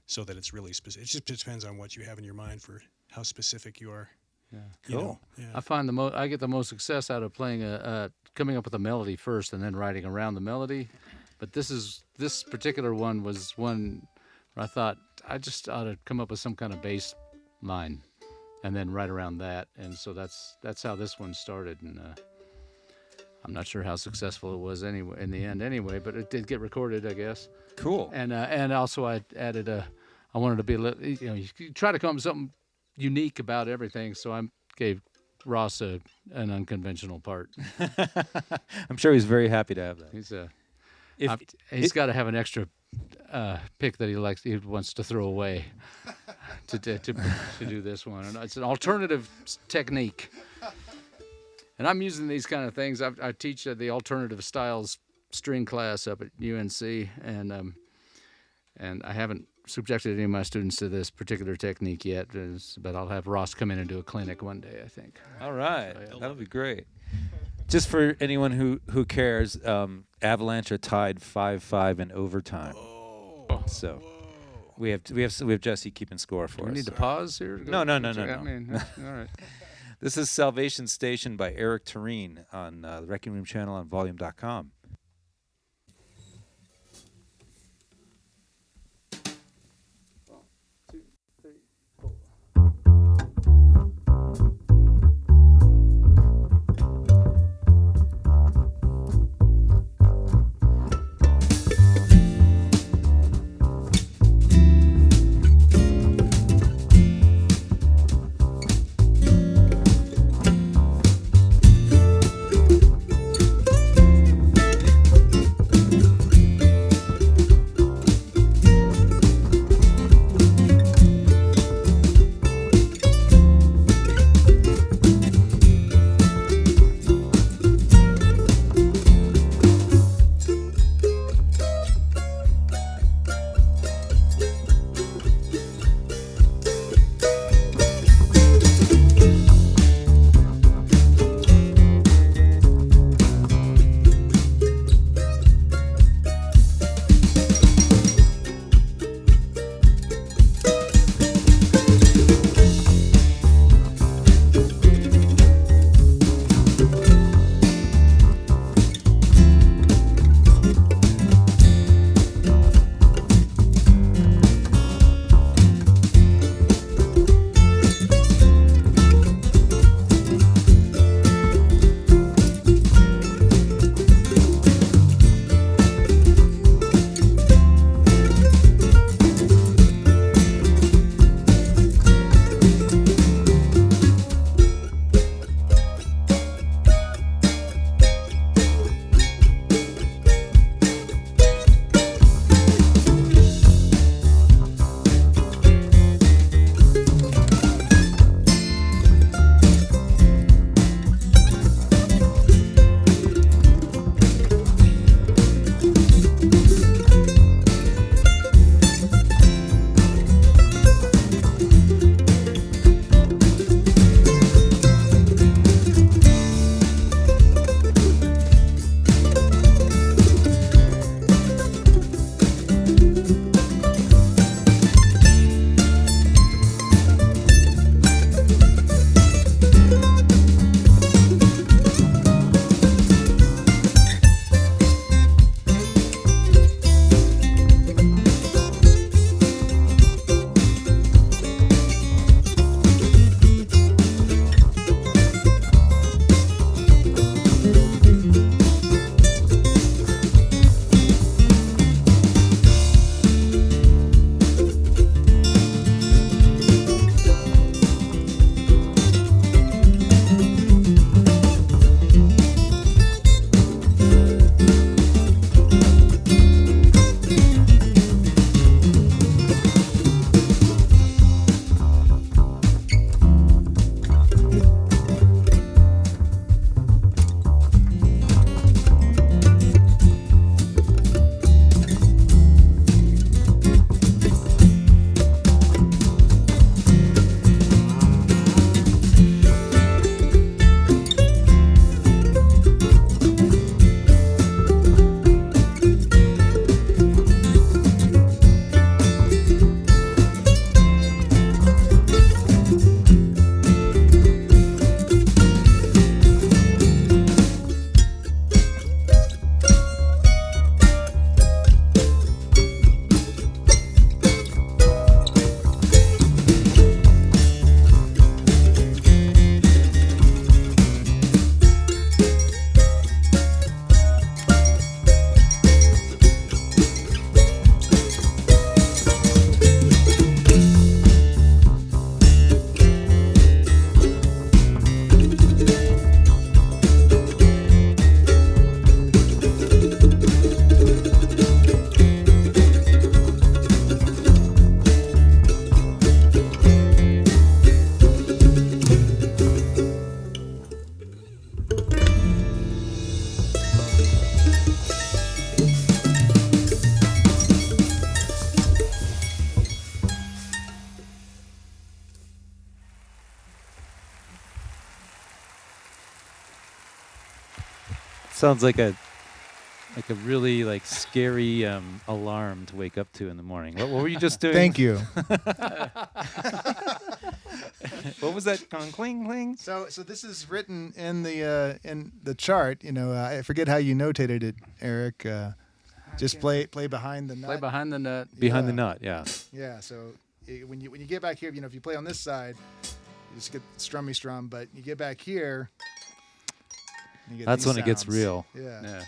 so that it's really specific. It just depends on what you have in your mind for how specific you are. Yeah. Cool. I find I get the most success out of playing coming up with a melody first and then writing around the melody. But this particular one was one where I thought I just ought to come up with some kind of bass line and then write around that. And so that's how this one started. And I'm not sure how successful it was anyway in the end anyway, but it did get recorded, I guess. Cool. And also I added I wanted to be a little, you try to come up with something unique about everything. So I gave Ross an unconventional part. I'm sure he's very happy to have that. He's got to have an extra pick that he wants to throw away to do this one. And it's an alternative technique. And I'm using these kind of things. I teach the alternative styles string class up at UNC, and I haven't subjected any of my students to this particular technique yet, but I'll have Ross come in and do a clinic one day, I think. All right. That'll be great. Just for anyone who cares, Avalanche are tied 5-5 in overtime. So we have Jesse keeping score for us. Do we need to pause here? No. I mean, all right. This is Salvation Station by Eric Tureen on the Wrecking Room channel on volume.com. Sounds like a really like scary alarm to wake up to in the morning. What were you just doing? Thank you. What was that? Cling cling. So this is written in the chart. You know, I forget how you notated it, Eric. Just play behind the nut. Play behind the nut. Behind the nut, yeah. Yeah. So when you get back here, you know, if you play on this side, you just get strummy strum. But you get back here, you get that's these when it gets sounds. real. Yeah.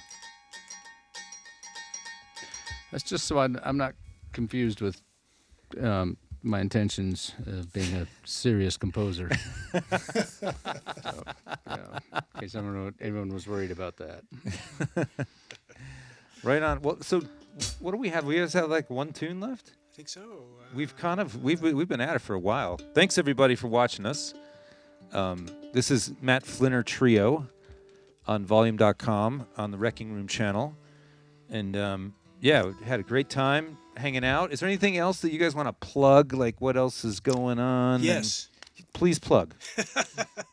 That's just so I'm not confused with my intentions of being a serious composer. So, in case anyone was worried about that. Right on. Well, so what do we have? We just have like one tune left. I think so. We've been at it for a while. Thanks everybody for watching us. This is Matt Flinner Trio on Volume.com on the Wrecking Room channel, and yeah, we had a great time hanging out. Is there anything else that you guys want to plug? Like what else is going on? Yes. And please plug.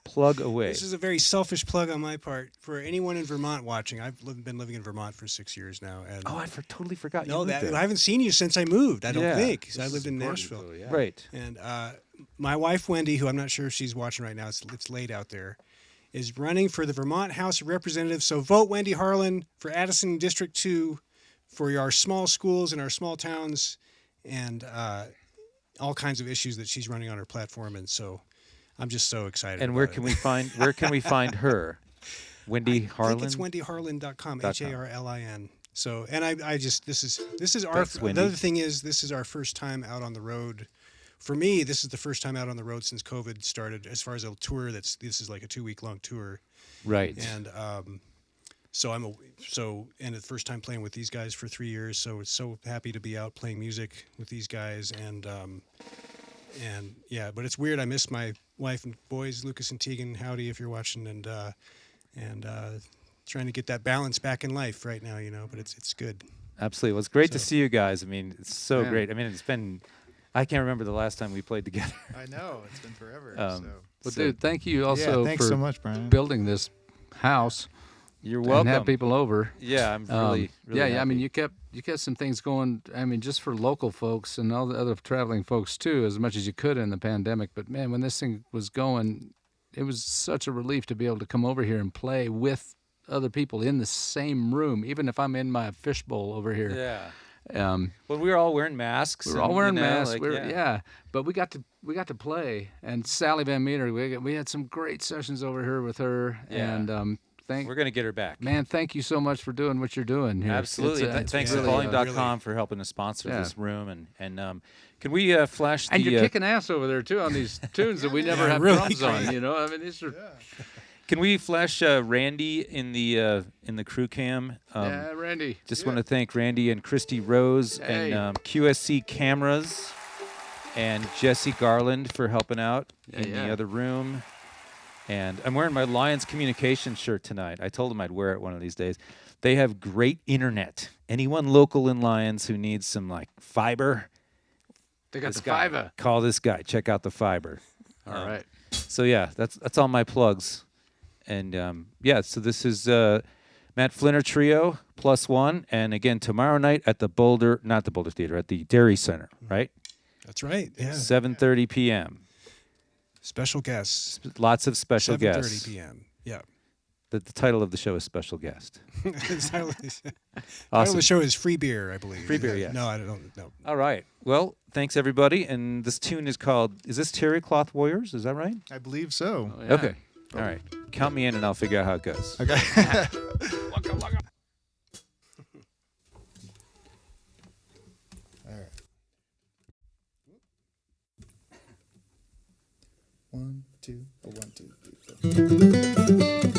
Plug away. This is a very selfish plug on my part for anyone in Vermont watching. I've been living in Vermont for 6 years now, and I totally forgot. no, you lived there. I haven't seen you since I moved. I don't Yeah. think 'cause I lived in Nashville. Yeah. Right. And my wife Wendy, who I'm not sure if she's watching right now, it's late out there, is running for the Vermont House of Representatives. So vote Wendy Harlan for Addison District 2 for our small schools and our small towns, and all kinds of issues that she's running on her platform. And so I'm just so excited. And about where it. can we find her? Wendy Harlan. I think it's wendyharlan.com, HARLIN. So, and I just this is our Thanks, Wendy. another thing is this is our first time out on the road. For me, this is the first time out on the road since COVID started. As far as a tour, this is like a 2-week long tour, Right. and so and the first time playing with these guys for 3 years. So it's so happy to be out playing music with these guys, and yeah, but it's weird. I miss my wife and boys, Lucas and Tegan. Howdy, if you're watching, and trying to get that balance back in life right now, you know. But it's good. Absolutely. Well, it's great to So- see you guys. I mean, it's so Yeah. great. I mean, it's been, I can't remember the last time we played together. I know it's been forever. Well, So- dude, thank you yeah, also thanks for so much, Brian. building this house You're and welcome. have people over. Yeah, I'm really yeah. I mean, happy. you kept some things going. I mean, just for local folks and all the other traveling folks too, as much as you could in the pandemic. But man, when this thing was going, it was such a relief to be able to come over here and play with other people in the same room, even if I'm in my fishbowl over here. Yeah. Well, Well, we were all wearing masks. we were all and, wearing you know, masks. like, We were, but we got to play. And Sally Van Meter, we had some great sessions over here with her. Yeah. And We're going to get her back. man, thank you so much for doing what you're doing here. Absolutely. It's, Thanks really, to Volume.com really- for helping us sponsor Yeah. this room. And can we flash the... and you're kicking ass over there too on these tunes that we never Yeah, have really drums on. great. You know, I mean, these are Can we flash Randy in the crew cam? yeah, Randy. Just want to thank Randy and Christy Rose Hey. and QSC Cameras and Jesse Garland for helping out in Yeah. the other room. And I'm wearing my Lions Communication shirt tonight. I told them I'd wear it one of these days. They have great internet. Anyone local in Lions who needs some like fiber, They got this the guy, fiver. call this guy. Check out the fiber. All right. So yeah, that's all my plugs. And yeah, so this is Matt Flinner Trio +1, and again tomorrow night at the not the Boulder Theater, at the Dairy Center, right? That's right. Yeah. 7:30 p.m. Special guests. Lots of special 7:30 guests. p.m. Yeah. The title of the show is Special Guest. The title of the Awesome. show is Free Beer, I believe. Free beer, yes. No, I don't know. All right. Well, thanks everybody. And this tune is called. Is this Terry Cloth Warriors? Is that right? I believe so. Oh, yeah. Okay. All right. Count me in, and I'll figure out how it goes. Okay. All right. 1, 2, 1, 2, 3, 4.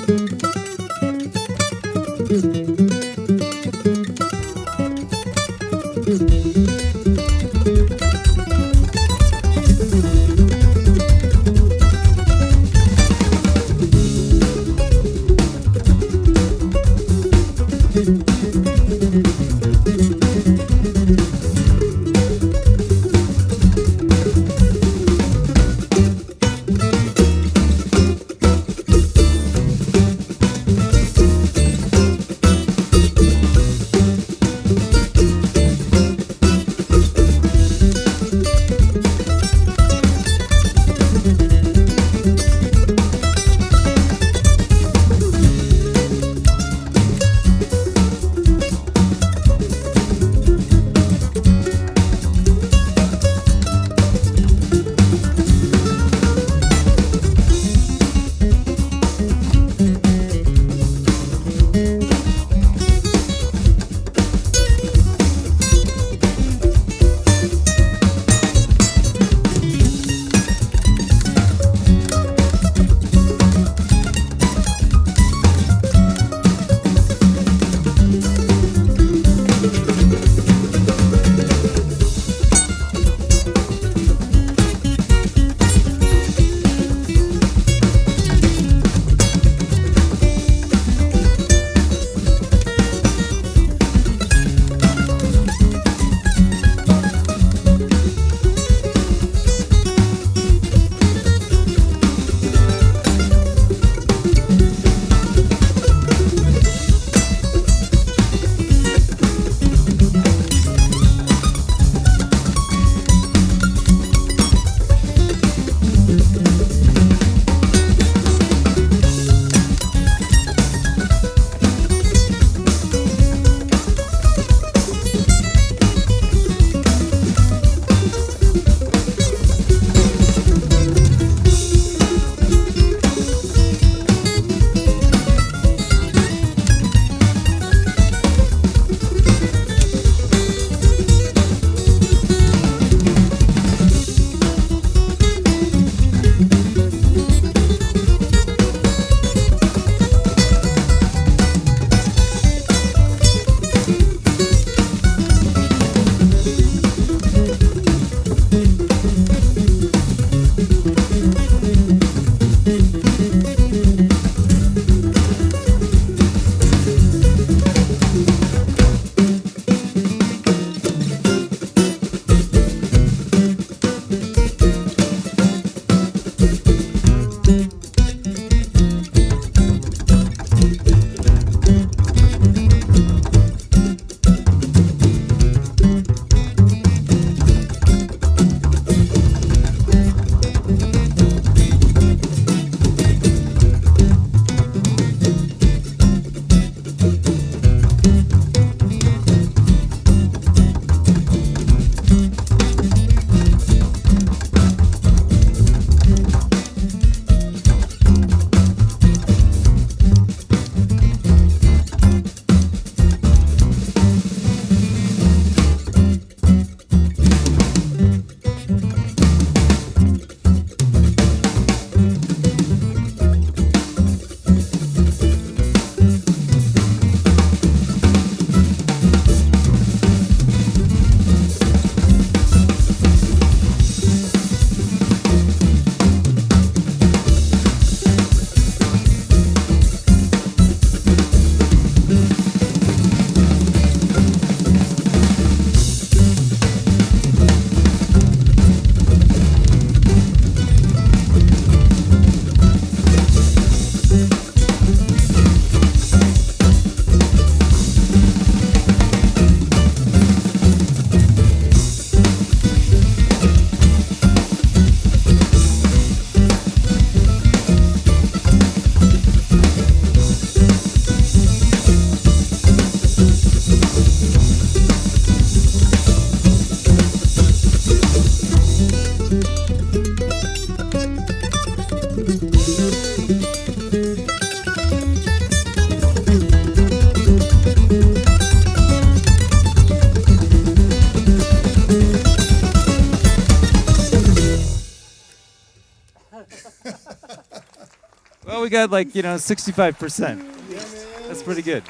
Well, we got 65%. That's pretty good.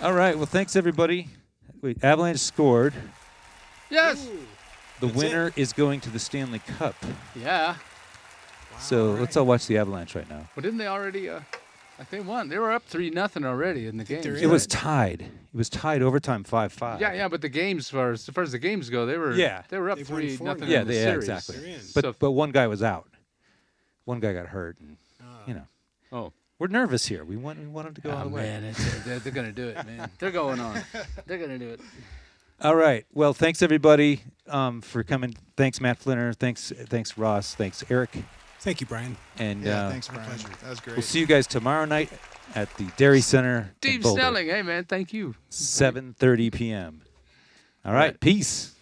All right. Well, thanks everybody. Wait, Avalanche scored. Yes. The winner is going to the Stanley Cup. Yeah. So let's all watch the Avalanche right now. Well, didn't they already? Like they won. They were up 3-0 already in the game. they're It was tied. It was tied overtime 5-5. Yeah, but the games, as far as the games go, they were they were up They've won 3-0 4 now. in Yeah, the yeah, series. exactly. They're in. But one guy was out. One guy got hurt, and Oh. we're nervous here. We want him to go all Oh the way. man, they're gonna do it, man. They're going on. They're gonna do it. All right. Well, thanks everybody for coming. Thanks Matt Flinner. Thanks Ross. Thanks Eric. Thank you, Brian. And Yeah, thanks, Brian. pleasure. That was great. we'll see you guys tomorrow night at the Dairy Center in Steve Boulder, Snelling, hey man, thank you. 7:30 p.m. All right. Peace.